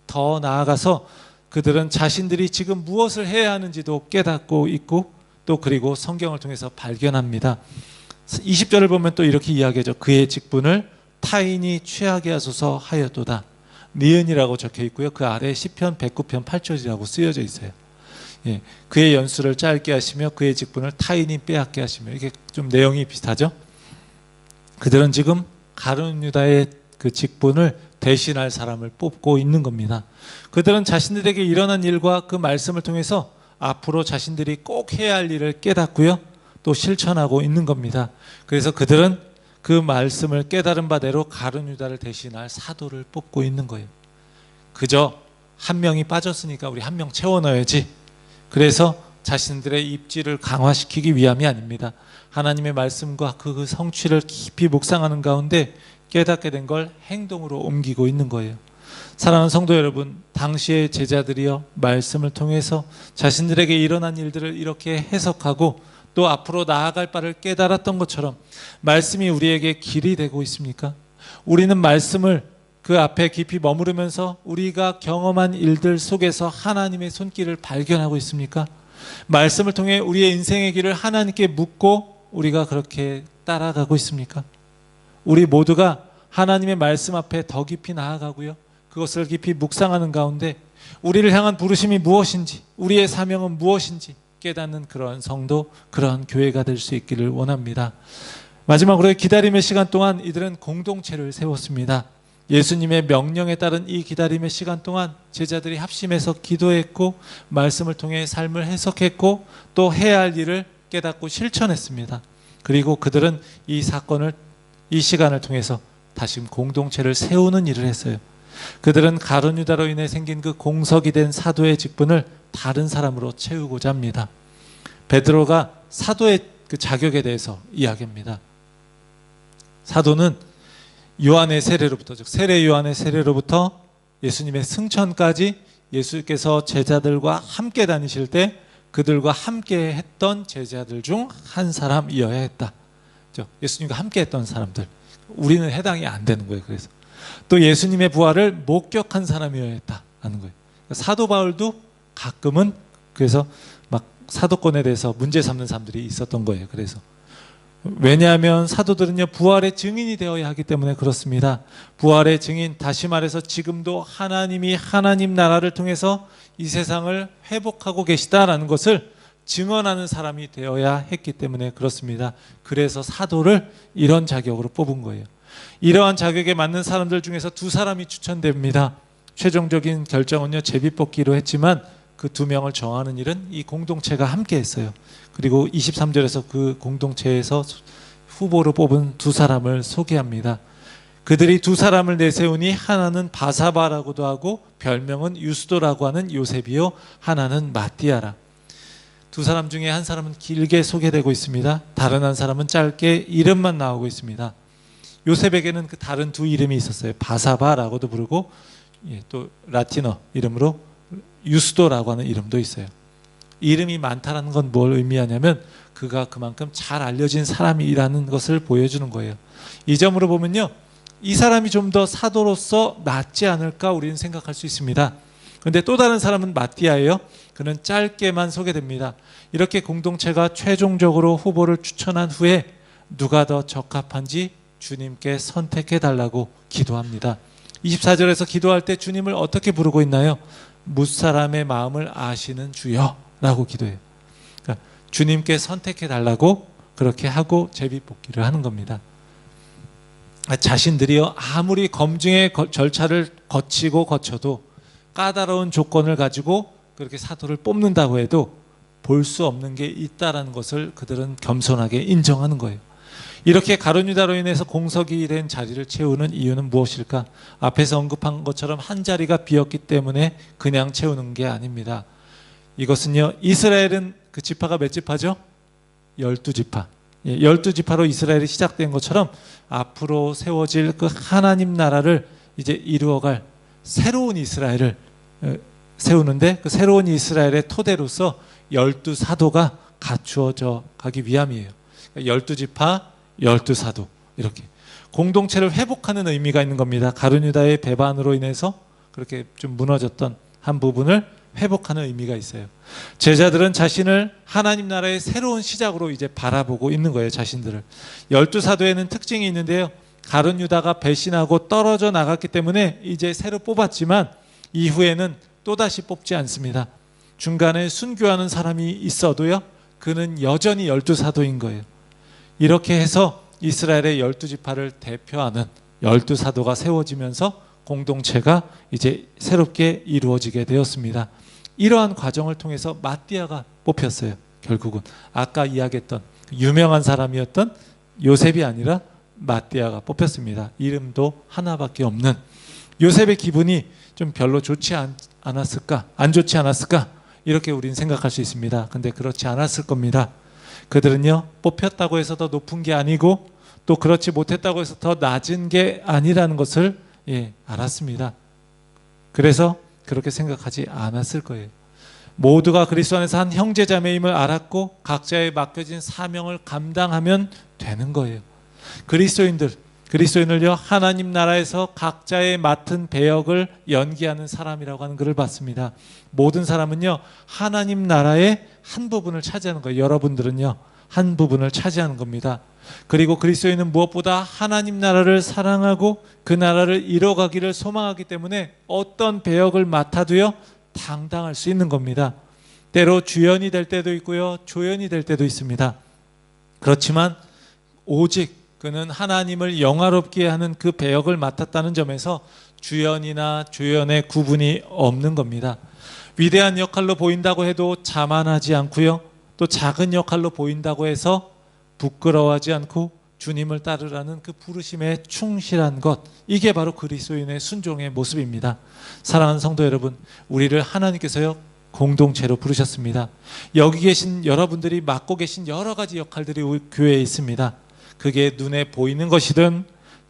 E: 더 나아가서 그들은 자신들이 지금 무엇을 해야 하는지도 깨닫고 있고 또 그리고 성경을 통해서 발견합니다. 20절을 보면 또 이렇게 이야기하죠. 그의 직분을 타인이 취하게 하소서 하였도다. 니은이라고 적혀 있고요. 그 아래에 시편 109편 8절이라고 쓰여져 있어요. 예, 그의 연수를 짧게 하시며 그의 직분을 타인이 빼앗게 하시며, 이게 좀 내용이 비슷하죠. 그들은 지금 가룟 유다의 그 직분을 대신할 사람을 뽑고 있는 겁니다. 그들은 자신들에게 일어난 일과 그 말씀을 통해서 앞으로 자신들이 꼭 해야 할 일을 깨닫고요, 또 실천하고 있는 겁니다. 그래서 그들은 그 말씀을 깨달은 바대로 가룟 유다를 대신할 사도를 뽑고 있는 거예요. 그저 한 명이 빠졌으니까 우리 한 명 채워 넣어야지, 그래서 자신들의 입지를 강화시키기 위함이 아닙니다. 하나님의 말씀과 그 성취를 깊이 묵상하는 가운데 깨닫게 된 걸 행동으로 옮기고 있는 거예요. 사랑하는 성도 여러분, 당시의 제자들이여 말씀을 통해서 자신들에게 일어난 일들을 이렇게 해석하고 또 앞으로 나아갈 바를 깨달았던 것처럼 말씀이 우리에게 길이 되고 있습니까? 우리는 말씀을 그 앞에 깊이 머무르면서 우리가 경험한 일들 속에서 하나님의 손길을 발견하고 있습니까? 말씀을 통해 우리의 인생의 길을 하나님께 묻고 우리가 그렇게 따라가고 있습니까? 우리 모두가 하나님의 말씀 앞에 더 깊이 나아가고요, 그것을 깊이 묵상하는 가운데 우리를 향한 부르심이 무엇인지, 우리의 사명은 무엇인지 깨닫는 그런 성도, 그런 교회가 될 수 있기를 원합니다. 마지막으로 기다림의 시간 동안 이들은 공동체를 세웠습니다. 예수님의 명령에 따른 이 기다림의 시간 동안 제자들이 합심해서 기도했고 말씀을 통해 삶을 해석했고 또 해야 할 일을 깨닫고 실천했습니다. 그리고 그들은 이 사건을, 이 시간을 통해서 다시 공동체를 세우는 일을 했어요. 그들은 가룟 유다로 인해 생긴 그 공석이 된 사도의 직분을 다른 사람으로 채우고자 합니다. 베드로가 사도의 그 자격에 대해서 이야기합니다. 사도는 요한의 세례로부터, 즉 세례 요한의 세례로부터 예수님의 승천까지 예수께서 제자들과 함께 다니실 때 그들과 함께 했던 제자들 중 한 사람이어야 했다. 예수님과 함께 했던 사람들, 우리는 해당이 안 되는 거예요. 그래서 또 예수님의 부활을 목격한 사람이어야 했다는 거예요. 사도 바울도 가끔은 그래서 막 사도권에 대해서 문제 삼는 사람들이 있었던 거예요. 그래서 왜냐하면 사도들은요, 부활의 증인이 되어야 하기 때문에 그렇습니다. 부활의 증인, 다시 말해서 지금도 하나님이 하나님 나라를 통해서 이 세상을 회복하고 계시다라는 것을 증언하는 사람이 되어야 했기 때문에 그렇습니다. 그래서 사도를 이런 자격으로 뽑은 거예요. 이러한 자격에 맞는 사람들 중에서 두 사람이 추천됩니다. 최종적인 결정은요, 제비뽑기로 했지만 그 두 명을 정하는 일은 이 공동체가 함께 했어요. 그리고 23절에서 그 공동체에서 후보로 뽑은 두 사람을 소개합니다. 그들이 두 사람을 내세우니 하나는 바사바라고도 하고 별명은 유스도라고 하는 요셉이요, 하나는 마띠아라. 두 사람 중에 한 사람은 길게 소개되고 있습니다. 다른 한 사람은 짧게 이름만 나오고 있습니다. 요셉에게는 그 다른 두 이름이 있었어요. 바사바라고도 부르고 또 라틴어 이름으로 유스도라고 하는 이름도 있어요. 이름이 많다는 건 뭘 의미하냐면 그가 그만큼 잘 알려진 사람이라는 것을 보여주는 거예요. 이 점으로 보면요, 이 사람이 좀 더 사도로서 낫지 않을까 우리는 생각할 수 있습니다. 그런데 또 다른 사람은 마띠아예요. 그는 짧게만 소개됩니다. 이렇게 공동체가 최종적으로 후보를 추천한 후에 누가 더 적합한지 주님께 선택해 달라고 기도합니다. 24절에서 기도할 때 주님을 어떻게 부르고 있나요? 뭇사람의 마음을 아시는 주여 라고 기도해요. 그러니까 주님께 선택해 달라고 그렇게 하고 제비뽑기를 하는 겁니다. 자신들이요, 아무리 검증의 절차를 거쳐도 까다로운 조건을 가지고 그렇게 사도를 뽑는다고 해도 볼 수 없는 게 있다라는 것을 그들은 겸손하게 인정하는 거예요. 이렇게 가룟 유다로 인해서 공석이 된 자리를 채우는 이유는 무엇일까? 앞에서 언급한 것처럼 한 자리가 비었기 때문에 그냥 채우는 게 아닙니다. 이것은요, 이스라엘은 그 지파가 몇 지파죠? 12지파. 12지파로 이스라엘이 시작된 것처럼 앞으로 세워질 그 하나님 나라를 이제 이루어갈 새로운 이스라엘을 세우는데, 그 새로운 이스라엘의 토대로서 12사도가 갖추어져 가기 위함이에요. 12지파, 12사도, 이렇게 공동체를 회복하는 의미가 있는 겁니다. 가룟 유다의 배반으로 인해서 그렇게 좀 무너졌던 한 부분을 회복하는 의미가 있어요. 제자들은 자신을 하나님 나라의 새로운 시작으로 이제 바라보고 있는 거예요. 자신들을. 12사도에는 특징이 있는데요, 가룟 유다가 배신하고 떨어져 나갔기 때문에 이제 새로 뽑았지만 이후에는 또다시 뽑지 않습니다. 중간에 순교하는 사람이 있어도요, 그는 여전히 12사도인 거예요. 이렇게 해서 이스라엘의 12지파를 대표하는 12사도가 세워지면서 공동체가 이제 새롭게 이루어지게 되었습니다. 이러한 과정을 통해서 마띠아가 뽑혔어요. 결국은 아까 이야기했던 유명한 사람이었던 요셉이 아니라 마띠아가 뽑혔습니다. 이름도 하나밖에 없는. 요셉의 기분이 좀 별로 좋지 않았을까? 안 좋지 않았을까? 이렇게 우리는 생각할 수 있습니다. 근데 그렇지 않았을 겁니다. 그들은요, 뽑혔다고 해서 더 높은 게 아니고 또 그렇지 못했다고 해서 더 낮은 게 아니라는 것을 알았습니다. 그래서 그렇게 생각하지 않았을 거예요. 모두가 그리스도 안에서 한 형제자매임을 알았고 각자의 맡겨진 사명을 감당하면 되는 거예요. 그리스도인을요, 하나님 나라에서 각자의 맡은 배역을 연기하는 사람이라고 하는 글을 봤습니다. 모든 사람은요, 하나님 나라의 한 부분을 차지하는 거예요. 여러분들은요, 한 부분을 차지하는 겁니다. 그리고 그리스도인은 무엇보다 하나님 나라를 사랑하고 그 나라를 이뤄가기를 소망하기 때문에 어떤 배역을 맡아도요, 당당할 수 있는 겁니다. 때로 주연이 될 때도 있고요, 조연이 될 때도 있습니다. 그렇지만 오직 그는 하나님을 영화롭게 하는 그 배역을 맡았다는 점에서 주연이나 조연의 구분이 없는 겁니다. 위대한 역할로 보인다고 해도 자만하지 않고요, 또 작은 역할로 보인다고 해서 부끄러워하지 않고 주님을 따르라는 그 부르심에 충실한 것, 이게 바로 그리스도인의 순종의 모습입니다. 사랑하는 성도 여러분, 우리를 하나님께서요, 공동체로 부르셨습니다. 여기 계신 여러분들이 맡고 계신 여러 가지 역할들이 우리 교회에 있습니다. 그게 눈에 보이는 것이든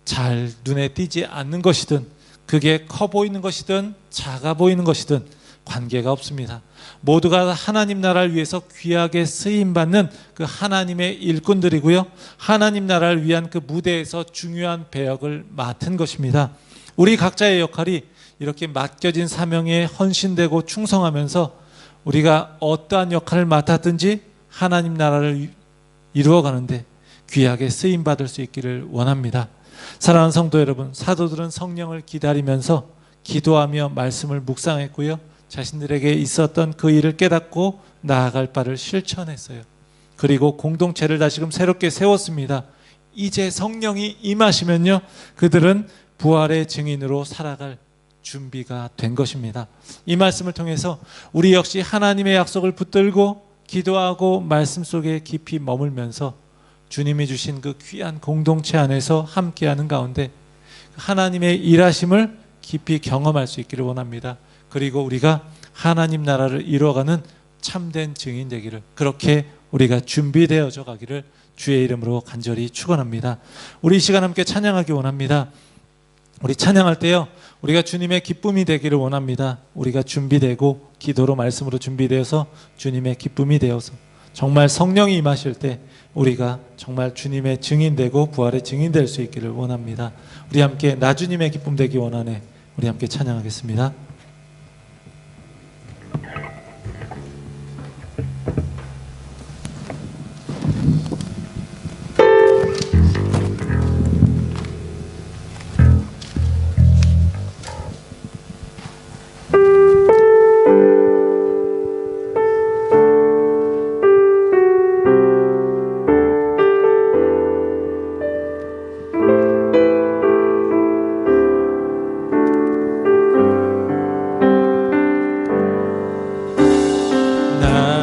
E: 잘 눈에 띄지 않는 것이든 그게 커 보이는 것이든 작아 보이는 것이든 관계가 없습니다. 모두가 하나님 나라를 위해서 귀하게 쓰임받는 그 하나님의 일꾼들이고요, 하나님 나라를 위한 그 무대에서 중요한 배역을 맡은 것입니다. 우리 각자의 역할이 이렇게 맡겨진 사명에 헌신되고 충성하면서 우리가 어떠한 역할을 맡았든지 하나님 나라를 이루어가는데 귀하게 쓰임받을 수 있기를 원합니다. 사랑하는 성도 여러분, 사도들은 성령을 기다리면서 기도하며 말씀을 묵상했고요, 자신들에게 있었던 그 일을 깨닫고 나아갈 바를 실천했어요. 그리고 공동체를 다시금 새롭게 세웠습니다. 이제 성령이 임하시면요, 그들은 부활의 증인으로 살아갈 준비가 된 것입니다. 이 말씀을 통해서 우리 역시 하나님의 약속을 붙들고 기도하고 말씀 속에 깊이 머물면서 주님이 주신 그 귀한 공동체 안에서 함께하는 가운데 하나님의 일하심을 깊이 경험할 수 있기를 원합니다. 그리고 우리가 하나님 나라를 이루어가는 참된 증인 되기를, 그렇게 우리가 준비되어져 가기를 주의 이름으로 간절히 축원합니다. 우리 이 시간 함께 찬양하기 원합니다. 우리 찬양할 때요, 우리가 주님의 기쁨이 되기를 원합니다. 우리가 준비되고 기도로 말씀으로 준비되어서 주님의 기쁨이 되어서 정말 성령이 임하실 때 우리가 정말 주님의 증인되고 부활의 증인될 수 있기를 원합니다. 우리 함께 나 주님의 기쁨 되기 원하네. 우리 함께 찬양하겠습니다.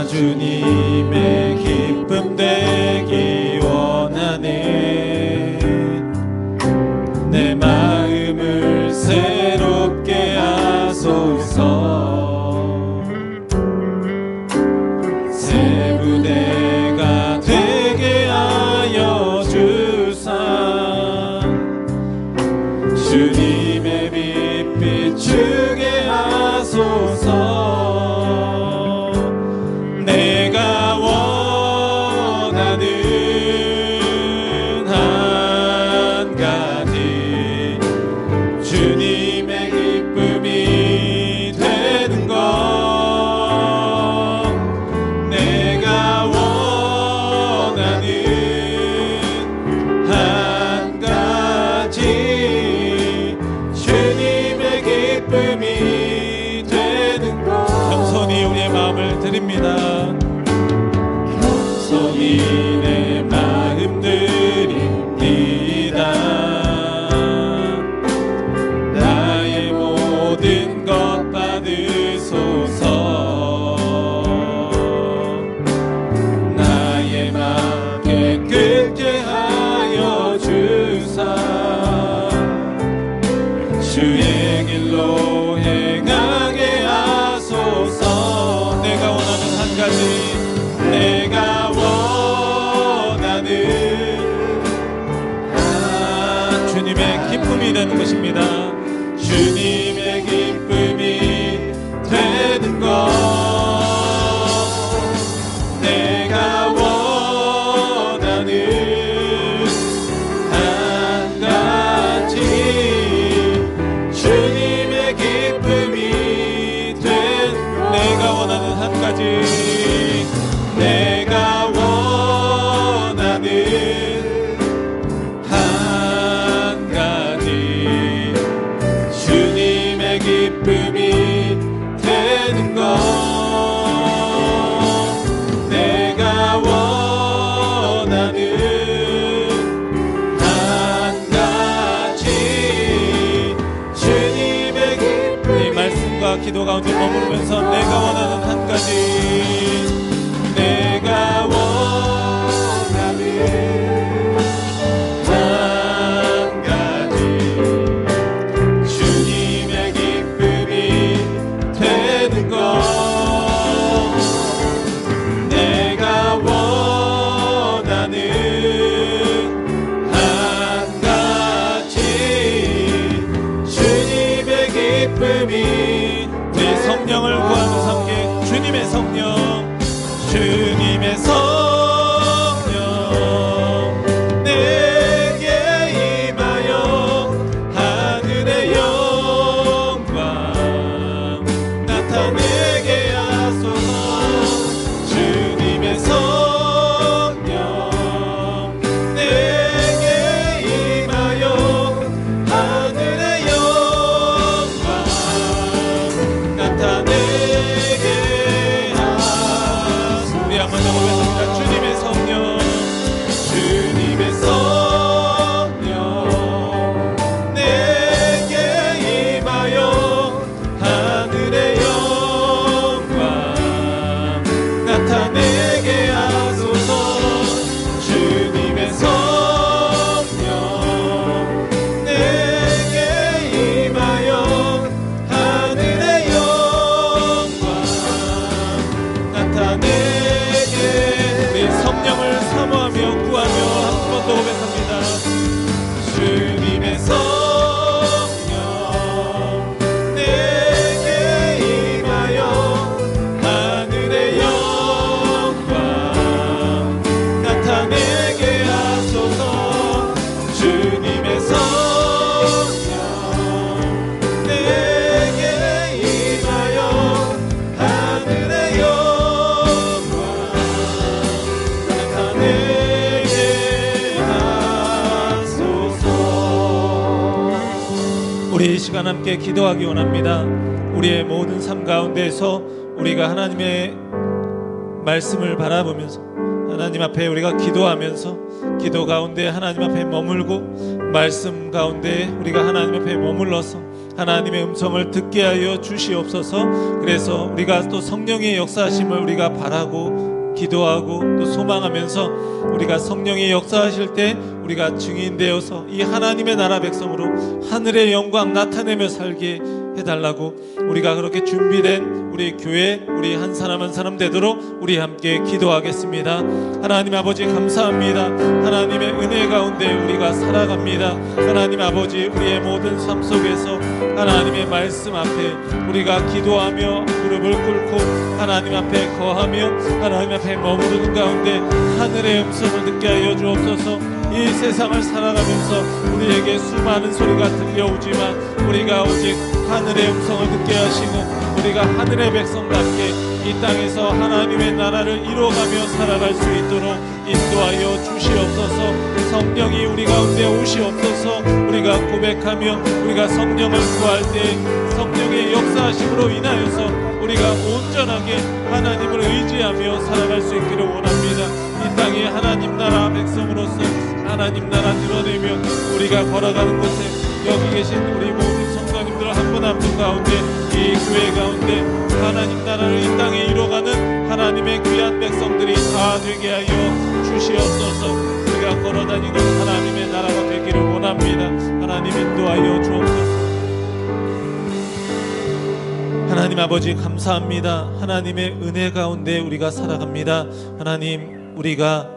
E: 주님의 기쁨 되기 원하네. 내 마음을 새롭게 하소서. 새 부대가 되게 하여 주사. 주님의 빛 비추게 하소서. 겸손히 우리의 마음을 내 마음 드립니다. 나의 모든 것 받으소서. 나의 맘 깨끗게 하여 주사 주의 길로 행하게 하소서. 내가 원하는 한 가지, 내가 원하는 주님의 기쁨이 되는 것입니다. 주님의 기쁨이 되는 것. 내가 원하는 한 가지, 주님의 기쁨이 된. 내가 원하는 한 가지, 내가 원하는 한 가지, 주님의 기쁨이 되는 것. 내가 원하는 한 가지, 주님의 기쁨. 이 말씀과 기도 가운데 머무르면서 내가 원하는 한 가지, 내가 원하는 한 가지, 주님의 기쁨이 되는 것. 내가 원하는 한 가지, 주님의 기쁨이. 내 성령을 구하면서 함께 주님의 성령, 주님의 성령 내게 임하여 하늘의 영광 나타내게 하소서. 주님의 성령 내게 임하여 하늘의 영광 나타내게 하소서. 우리 한번 더 보겠습니다. 주님의 성령, 주님의 성령 내게 임하여 하늘의 영광 나타내게 하소서. 주님의 성령 내게 임하여 하늘의 영광 나타내게. 우리 성령을 사모하며 구하며 한 번 더 고백합니다. 주님의 성령 내게 임하여 하늘의 영광 나타내게 하소서. 주님의 성령 내게 임하여 하늘의 영광 나타내게 하소서. 우리 이 시간 함께 기도하기 원합니다. 우리의 모든 삶 가운데에서 우리가 하나님의 말씀을 바라보면서 하나님 앞에 우리가 기도하면서 기도 가운데 하나님 앞에 머물고 말씀 가운데 우리가 하나님 앞에 머물러서 하나님의 음성을 듣게 하여 주시옵소서. 그래서 우리가 또 성령의 역사하심을 우리가 바라고 기도하고 또 소망하면서 우리가 성령의 역사하실 때 우리가 증인되어서 이 하나님의 나라 백성으로 하늘의 영광 나타내며 살게 해달라고 우리가 그렇게 준비된 우리 교회 우리 한 사람 한 사람 되도록 우리 함께 기도하겠습니다. 하나님 아버지 감사합니다. 하나님의 은혜 가운데 우리가 살아갑니다. 하나님 아버지 우리의 모든 삶 속에서 하나님의 말씀 앞에 우리가 기도하며 무릎을 꿇고 하나님 앞에 거하며 하나님 앞에 머무르는 가운데 하늘의 음성을 듣게 하여 주옵소서. 이 세상을 살아가면서 우리에게 수많은 소리가 들려오지만 우리가 오직 하늘의 음성을 듣게 하시는 우리가 하늘의 백성답게 이 땅에서 하나님의 나라를 이루어가며 살아갈 수 있도록 인도하여 주시옵소서. 성령이 우리 가운데 오시옵소서. 우리가 고백하며 우리가 성령을 구할 때 성령의 역사하심으로 인하여서 우리가 온전하게 하나님을 의지하며 살아갈 수 있기를 원합니다. 이 땅에 하나님 나라 백성으로서 하나님 나라 드러내며 우리가 걸어가는 곳에 여기 계신 우리 모든 성도님들 한 분 한 분 가운데 이 교회 가운데 하나님 나라를 이 땅에 이뤄가는 하나님의 귀한 백성들이 다 되게 하여 주시옵소서. 우리가 걸어다니는 하나님의 나라가 되기를 원합니다. 하나님 인도하여 주옵소서. 하나님 아버지 감사합니다. 하나님의 은혜 가운데 우리가 살아갑니다. 하나님 우리가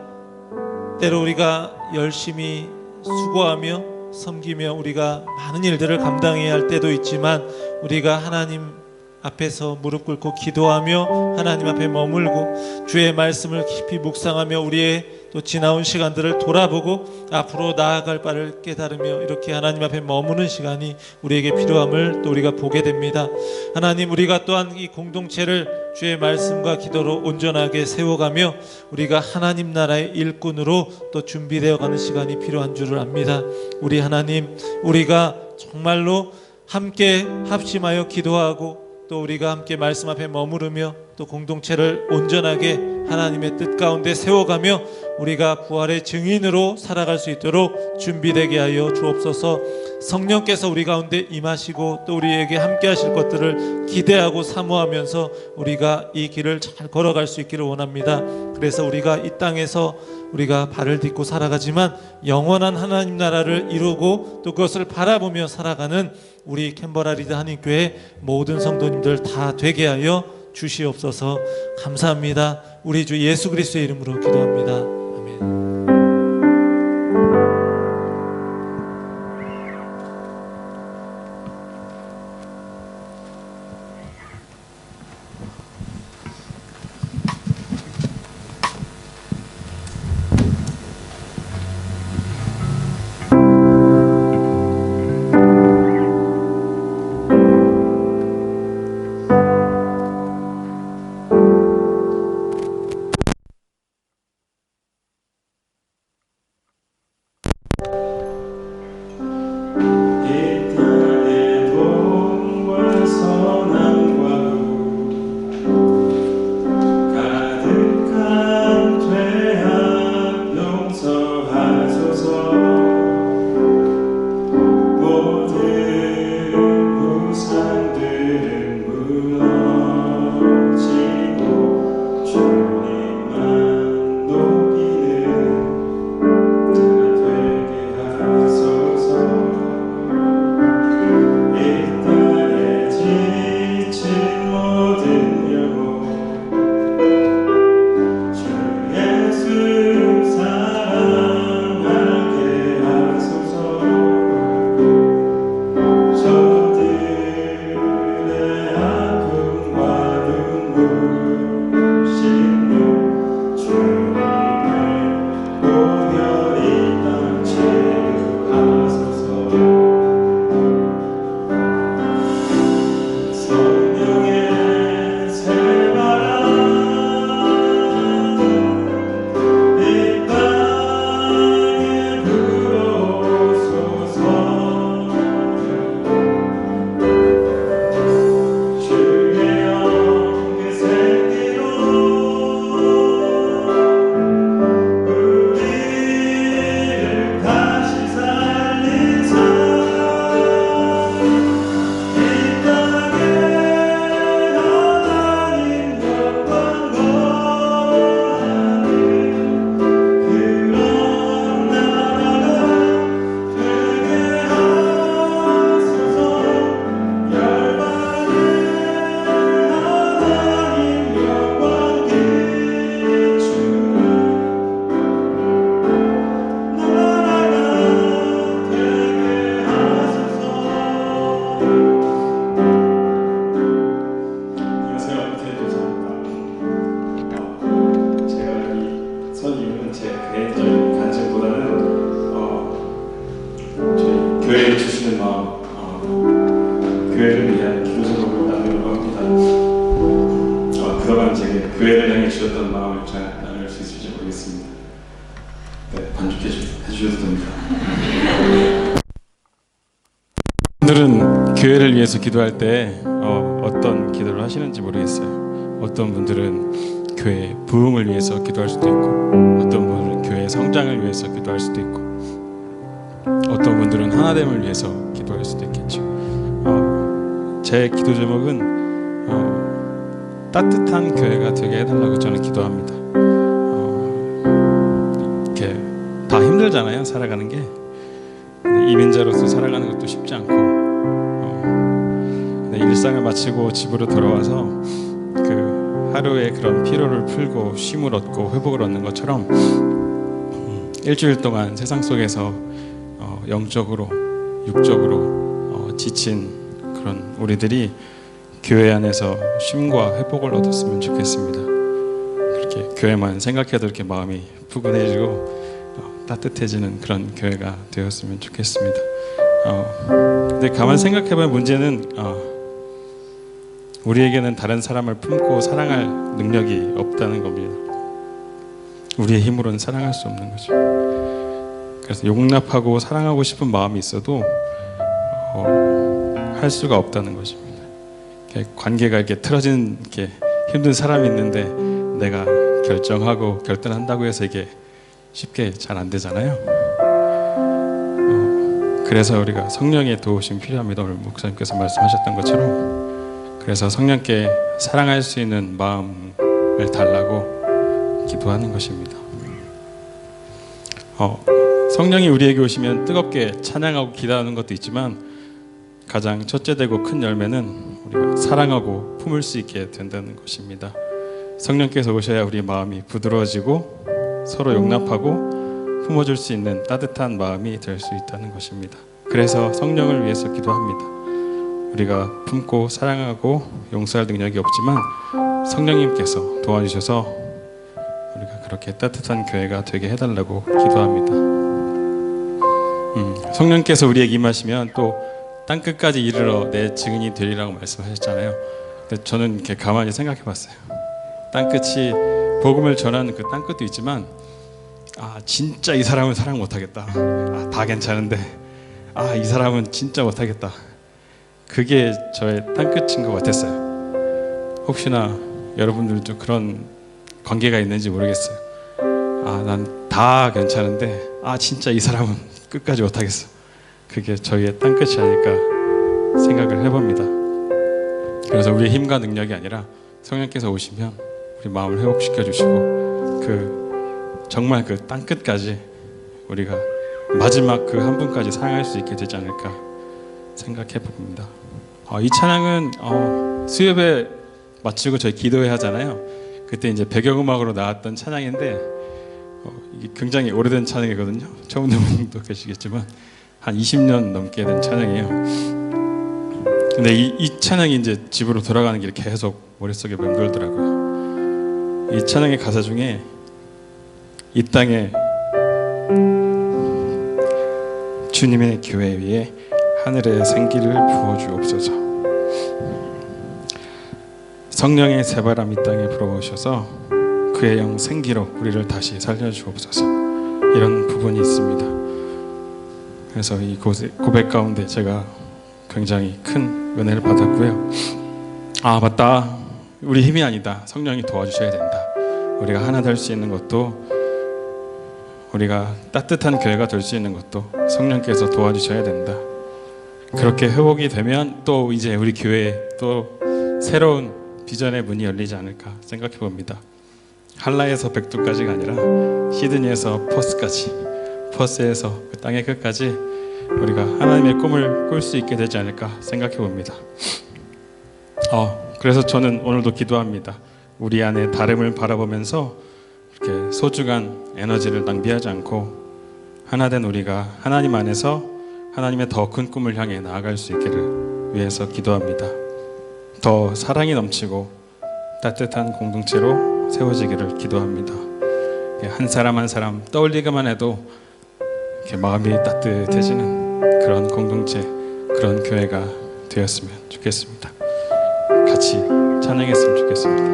E: 때로 우리가 열심히 수고하며 섬기며 우리가 많은 일들을 감당해야 할 때도 있지만 우리가 하나님 앞에서 무릎 꿇고 기도하며 하나님 앞에 머물고 주의 말씀을 깊이 묵상하며 우리의 또 지나온 시간들을 돌아보고 앞으로 나아갈 바를 깨달으며 이렇게 하나님 앞에 머무는 시간이 우리에게 필요함을 또 우리가 보게 됩니다. 하나님 우리가 또한 이 공동체를 주의 말씀과 기도로 온전하게 세워가며 우리가 하나님 나라의 일꾼으로 또 준비되어 가는 시간이 필요한 줄을 압니다. 우리 하나님 우리가 정말로 함께 합심하여 기도하고 또 우리가 함께 말씀 앞에 머무르며 또 공동체를 온전하게 하나님의 뜻 가운데 세워가며 우리가 부활의 증인으로 살아갈 수 있도록 준비되게 하여 주옵소서. 성령께서 우리 가운데 임하시고 또 우리에게 함께 하실 것들을 기대하고 사모하면서 우리가 이 길을 잘 걸어갈 수 있기를 원합니다. 그래서 우리가 이 땅에서 우리가 발을 딛고 살아가지만 영원한 하나님 나라를 이루고 또 그것을 바라보며 살아가는 우리 캔버라 리드 한인교회 모든 성도님들 다 되게 하여 주시옵소서. 감사합니다. 우리 주 예수 그리스도의 이름으로 기도합니다. 아멘.
F: 교회를 향해 주셨던 마음을 잘 나눌 수 있을지 모르겠습니다. 네, 만족해 주셔도 됩니다. 오늘은 교회를 위해서 기도할 때 어떤 기도를 하시는지 모르겠어요. 어떤 분들은 교회 부흥을 위해서 기도할 수도 있고, 어떤 분들은 교회 성장을 위해서 기도할 수도 있고, 어떤 분들은 하나됨을 위해서 기도할 수도 있겠죠. 제 기도 제목은 따뜻한 교회가 되게 해달라고 저는 기도합니다. 이렇게 다 힘들잖아요, 살아가는 게. 근데 이민자로서 살아가는 것도 쉽지 않고, 근데 일상을 마치고 집으로 돌아와서 그 하루의 그런 피로를 풀고 쉼을 얻고 회복을 얻는 것처럼 일주일 동안 세상 속에서 영적으로 육적으로 지친 그런 우리들이 교회 안에서 쉼과 회복을 얻었으면 좋겠습니다. 그렇게 교회만 생각해도 이렇게 마음이 푸근해지고 따뜻해지는 그런 교회가 되었으면 좋겠습니다. 근데 가만 생각해보면 문제는 우리에게는 다른 사람을 품고 사랑할 능력이 없다는 겁니다. 우리의 힘으로는 사랑할 수 없는 거죠. 그래서 용납하고 사랑하고 싶은 마음이 있어도 할 수가 없다는 것입니다. 관계가 이렇게 틀어진 이렇게 힘든 사람이 있는데 내가 결정하고 결단한다고 해서 이게 쉽게 잘 안 되잖아요. 그래서 우리가 성령의 도우심이 필요합니다. 오늘 목사님께서 말씀하셨던 것처럼. 그래서 성령께 사랑할 수 있는 마음을 달라고 기도하는 것입니다. 성령이 우리에게 오시면 뜨겁게 찬양하고 기도하는 것도 있지만 가장 첫째 되고 큰 열매는 우리가 사랑하고 품을 수 있게 된다는 것입니다. 성령께서 오셔야 우리 마음이 부드러워지고 서로 용납하고 품어줄 수 있는 따뜻한 마음이 될 수 있다는 것입니다. 그래서 성령을 위해서 기도합니다. 우리가 품고 사랑하고 용서할 능력이 없지만 성령님께서 도와주셔서 우리가 그렇게 따뜻한 교회가 되게 해달라고 기도합니다. 성령께서 우리에게 임하시면 또 땅끝까지 이르러 내 증인이 되리라고 말씀하셨잖아요. 근데 저는 이렇게 가만히 생각해 봤어요. 땅끝이 복음을 전하는 그 땅끝도 있지만 진짜 이 사람은 사랑 못하겠다. 다 괜찮은데 이 사람은 진짜 못하겠다. 그게 저의 땅끝인 것 같았어요. 혹시나 여러분들도 그런 관계가 있는지 모르겠어요. 난 다 괜찮은데 진짜 이 사람은 끝까지 못하겠어. 그게 저희의 땅끝이 아닐까 생각을 해봅니다. 그래서 우리의 힘과 능력이 아니라 성령께서 오시면 우리 마음을 회복시켜 주시고 정말 그 땅끝까지 우리가 마지막 그 한 분까지 사랑할 수 있게 되지 않을까 생각해 봅니다. 이 찬양은 수요예배 마치고 저희 기도회 하잖아요. 그때 이제 배경음악으로 나왔던 찬양인데 이게 굉장히 오래된 찬양이거든요. 처음 듣는 분도 계시겠지만 한 20년 넘게 된 찬양이에요. 근데 이 찬양이 이제 집으로 돌아가는 길에 계속 머릿속에 맴돌더라고요. 이 찬양의 가사 중에 이 땅에 주님의 교회 위에 하늘의 생기를 부어주옵소서. 성령의 새바람 이 땅에 불어오셔서 그의 영 생기로 우리를 다시 살려주옵소서. 이런 부분이 있습니다. 그래서 이 고백 가운데 제가 굉장히 큰 은혜를 받았고요. 맞다. 우리 힘이 아니다. 성령이 도와주셔야 된다. 우리가 하나 될 수 있는 것도, 우리가 따뜻한 교회가 될 수 있는 것도 성령께서 도와주셔야 된다. 그렇게 회복이 되면 또 이제 우리 교회에 또 새로운 비전의 문이 열리지 않을까 생각해 봅니다. 할라에서 백두까지가 아니라 시드니에서 퍼스까지, 퍼스에서 그 땅의 끝까지 우리가 하나님의 꿈을 꿀 수 있게 되지 않을까 생각해 봅니다. 그래서 저는 오늘도 기도합니다. 우리 안에 다름을 바라보면서 이렇게 소중한 에너지를 낭비하지 않고 하나된 우리가 하나님 안에서 하나님의 더 큰 꿈을 향해 나아갈 수 있기를 위해서 기도합니다. 더 사랑이 넘치고 따뜻한 공동체로 세워지기를 기도합니다. 한 사람 한 사람 떠올리기만 해도 이렇게 마음이 따뜻해지는 그런 공동체, 그런 교회가 되었으면 좋겠습니다. 같이 찬양했으면 좋겠습니다.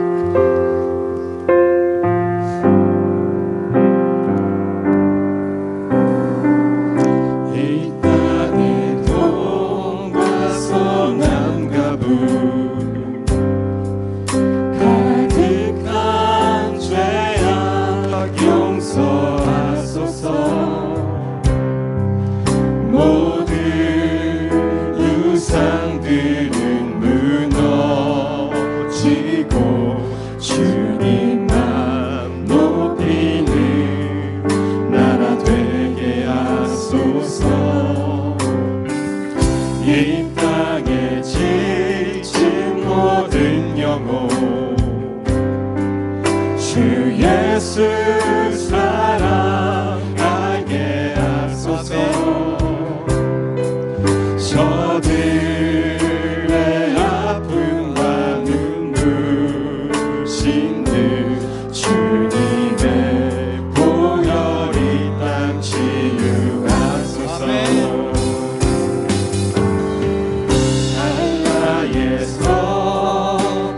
A: 가득한 이 땅에 지친 모든 영혼 주 예수 사랑하게 하소서. 저들의 아픔과 눈물 씻는 주님의 보혈이 땅 치유하소서. 한라에서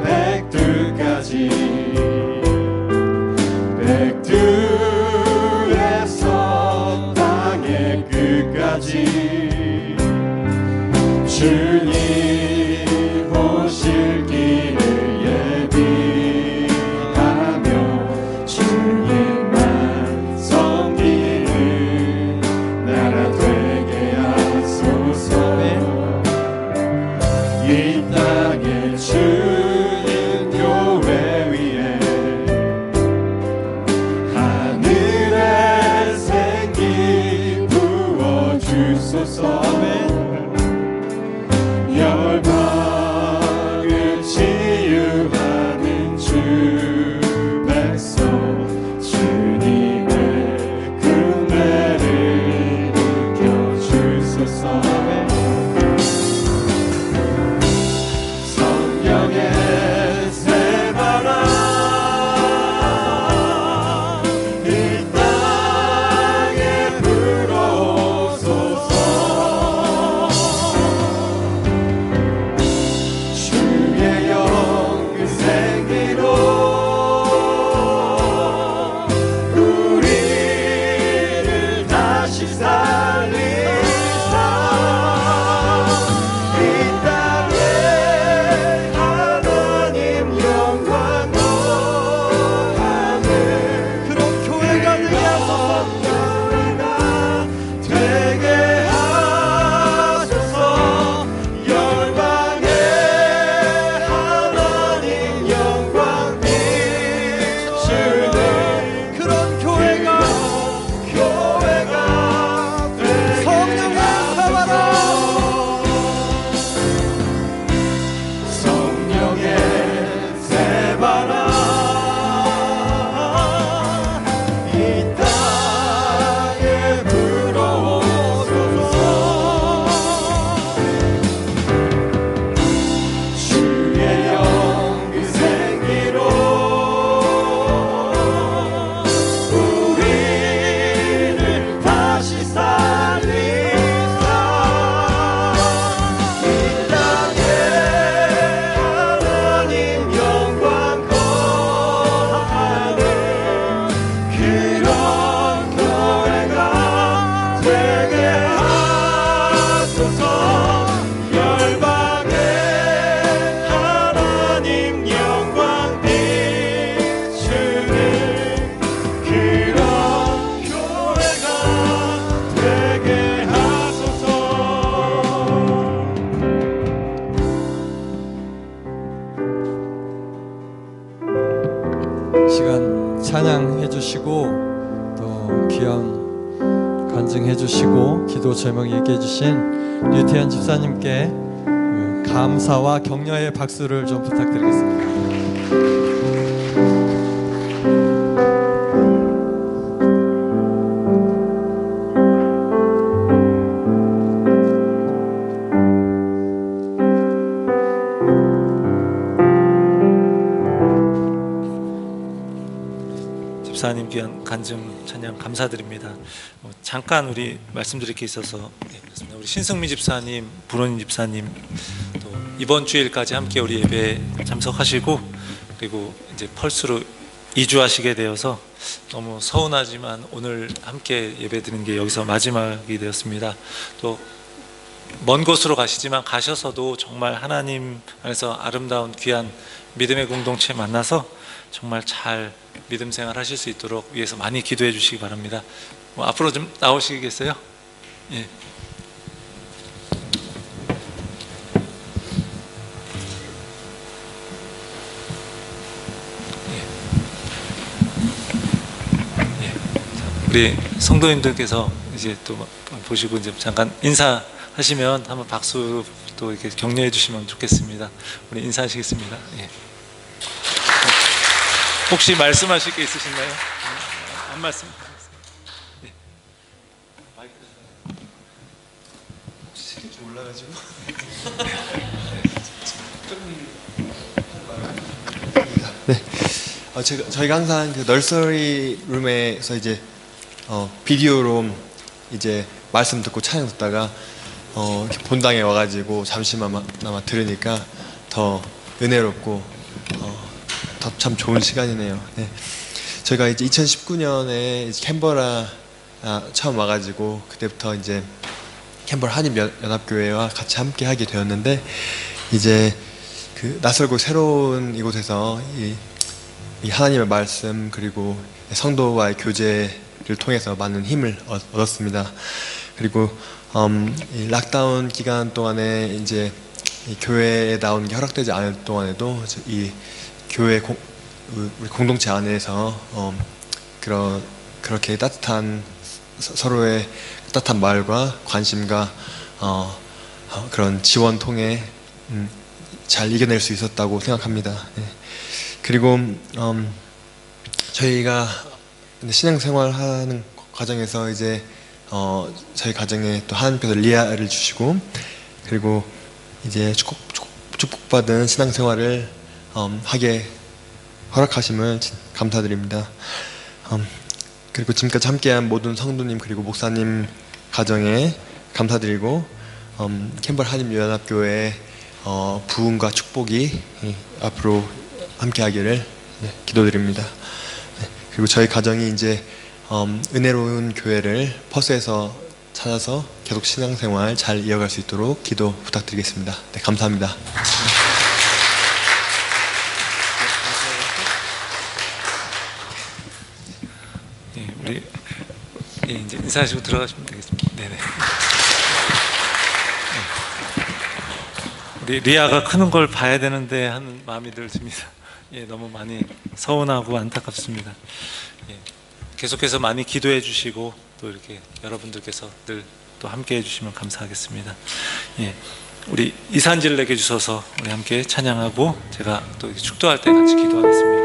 A: 백두까지 백두에서 땅의 끝까지 주님 오실 길을 예비하며 주님만 섬기는 나라 되게 하소서. 이 땅에 주님 교회 위에 하늘의 생기 부어주소서. 열방을 치유하는 주 백성 주님의 긍휼을 느껴주소서. 성령의 새바람 이 땅에 불어오소서. 주의 영 그 생기로 우리를 다시 살리사. 이 땅에 하나님 영광 거하는 그런 교회가 되게 하소서. 열방에 하나님 영광 비추는 그런 교회가 되게 성령의 사바람 성령의 새바람 이 땅에 불어오소서. 주의 영 그 생기로 우리를 다시 살리사. 이 땅에 하나님 영광 거하는 그런 교회가 되게 하소서. 열방에 하나님 영광 비추는 그런 교회가 되게 하소서.
B: 시간 찬양해 주시고 또 귀한 간증해 주시고 기도 제목 얘기해 주신 류태현 집사님께 감사와 격려의 박수를 좀 부탁드리겠습니다.
E: 집사님 귀한 간증 찬양 감사드립니다. 잠깐 우리 말씀드릴 게 있어서 그렇습니다. 우리 신승미 집사님, 불원인 집사님 또 이번 주일까지 함께 우리 예배에 참석하시고 그리고 이제 펄스로 이주하시게 되어서 너무 서운하지만 오늘 함께 예배드리는 게 여기서 마지막이 되었습니다. 또 먼 곳으로 가시지만 가셔서도 정말 하나님 안에서 아름다운 귀한 믿음의 공동체 만나서 정말 잘 믿음 생활 하실 수 있도록 위해서 많이 기도해 주시기 바랍니다. 앞으로 좀 나오시겠어요? 예. 우리 성도님들께서 이제 또 보시고 이제 잠깐 인사하실 하시면 한번 박수 또 이렇게 격려해 주시면 좋겠습니다. 우리 인사하시겠습니다. 예. 혹시 말씀하실 게 있으신가요? 한 말씀. 예.
B: 혹시 책이 좀 올라가지고. 네. 저희가 항상 그 널서리 룸에서 이제 비디오로 이제 말씀 듣고 찬양 듣다가 이렇게 본당에 와가지고 잠시나마 들으니까 더 은혜롭고 더 참 좋은 시간이네요. 네. 저희가 이제 2019년에 캔버라 처음 와가지고 그때부터 이제 캔버라 한인연합교회와 같이 함께 하게 되었는데 이제 그 낯설고 새로운 이곳에서 이 하나님의 말씀 그리고 성도와의 교제를 통해서 많은 힘을 얻었습니다. 그리고 이 락다운 기간 동안에 이제 이 교회에 나오는 게 허락되지 않을 동안에도 이 교회 우리 공동체 안에서 그렇게 따뜻한 서로의 따뜻한 말과 관심과 그런 지원 통해 잘 이겨낼 수 있었다고 생각합니다. 네. 그리고 저희가 신앙생활하는 과정에서 이제 저희 가정에 또 하나님께서 리아를 주시고 그리고 이제 축복받은 신앙생활을 하게 허락하심을 감사드립니다. 그리고 지금까지 함께한 모든 성도님 그리고 목사님 가정에 감사드리고 캔버라 한인연합교회의 부흥과 축복이 앞으로 함께하기를 기도드립니다. 그리고 저희 가정이 이제 은혜로운 교회를 퍼스에서 찾아서 계속 신앙생활 잘 이어갈 수 있도록 기도 부탁드리겠습니다. 네, 감사합니다.
E: 예, 우리 이제 인사하시고 들어가시면 되겠습니다. 네네. 우리 리아가 크는 걸 봐야 되는데 하는 마음이 들습니다. 예, 너무 많이 서운하고 안타깝습니다. 예, 계속해서 많이 기도해 주시고 또 이렇게 여러분들께서 늘 또 함께 해주시면 감사하겠습니다. 예, 우리 이산지를 내게 주셔서 우리 함께 찬양하고 제가 또 이렇게 축도할 때 같이 기도하겠습니다.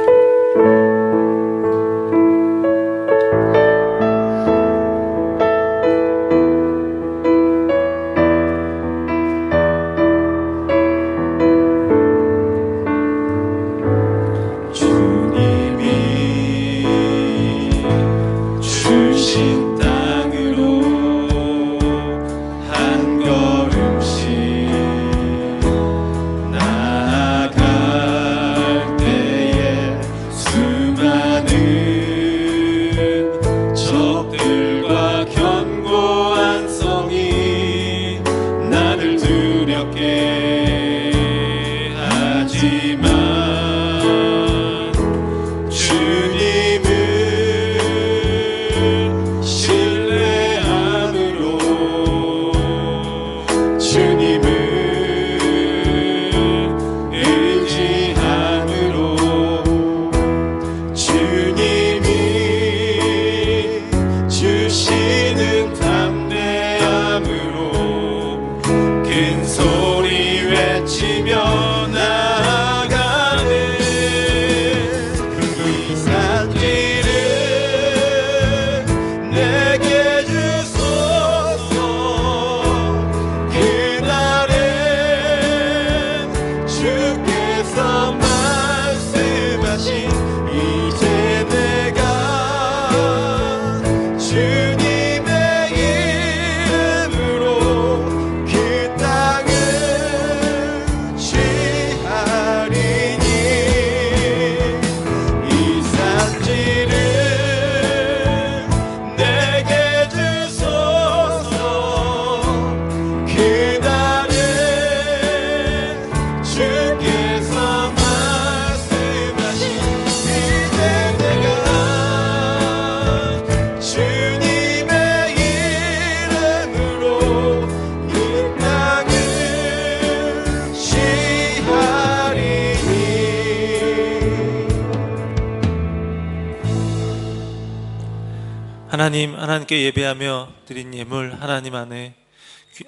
E: 하나님께 예배하며 드린 예물 하나님 안에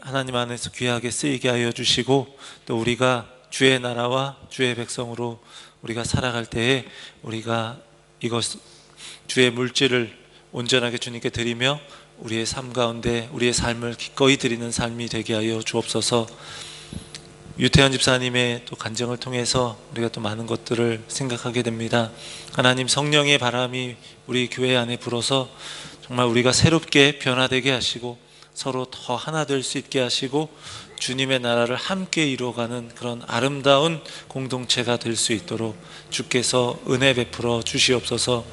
E: 하나님 안에서 귀하게 쓰이게 하여 주시고 또 우리가 주의 나라와 주의 백성으로 우리가 살아갈 때에 우리가 이것 주의 물질을 온전하게 주님께 드리며 우리의 삶 가운데 우리의 삶을 기꺼이 드리는 삶이 되게 하여 주옵소서. 유태현 집사님의 또 간증을 통해서 우리가 또 많은 것들을 생각하게 됩니다. 하나님 성령의 바람이 우리 교회 안에 불어서 정말 우리가 새롭게 변화되게 하시고 서로 더 하나 될 수 있게 하시고 주님의 나라를 함께 이루어가는 그런 아름다운 공동체가 될 수 있도록 주께서 은혜 베풀어 주시옵소서.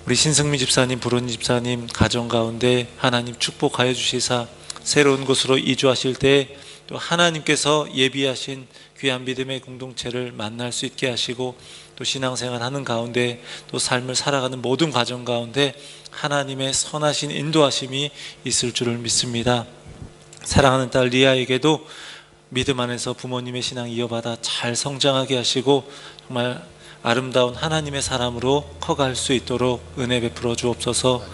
E: 우리 신승미 집사님, 부른 집사님 가정 가운데 하나님 축복하여 주시사 새로운 곳으로 이주하실 때 또 하나님께서 예비하신 귀한 믿음의 공동체를 만날 수 있게 하시고 또 신앙생활 하는 가운데 또 삶을 살아가는 모든 과정 가운데 하나님의 선하신 인도하심이 있을 줄을 믿습니다. 사랑하는 딸 리아에게도 믿음 안에서 부모님의 신앙 이어받아 잘 성장하게 하시고 정말 아름다운 하나님의 사람으로 커갈 수 있도록 은혜 베풀어 주옵소서.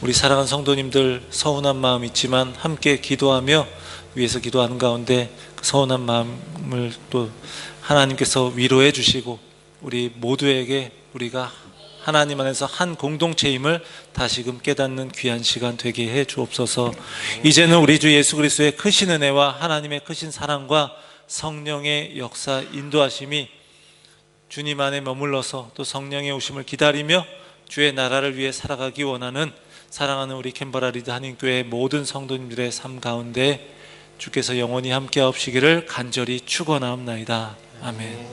E: 우리 사랑하는 성도님들 서운한 마음 있지만 함께 기도하며 위에서 기도하는 가운데 그 서운한 마음을 또 하나님께서 위로해 주시고 우리 모두에게 우리가 하나님 안에서 한 공동체임을 다시금 깨닫는 귀한 시간 되게 해 주옵소서. 이제는 우리 주 예수 그리스도의 크신 은혜와 하나님의 크신 사랑과 성령의 역사 인도하심이 주님 안에 머물러서 또 성령의 오심을 기다리며 주의 나라를 위해 살아가기 원하는 사랑하는 우리 캔버라 리드 한인교회 모든 성도님들의 삶 가운데 주께서 영원히 함께 하옵시기를 간절히 축원하옵나이다. 아멘.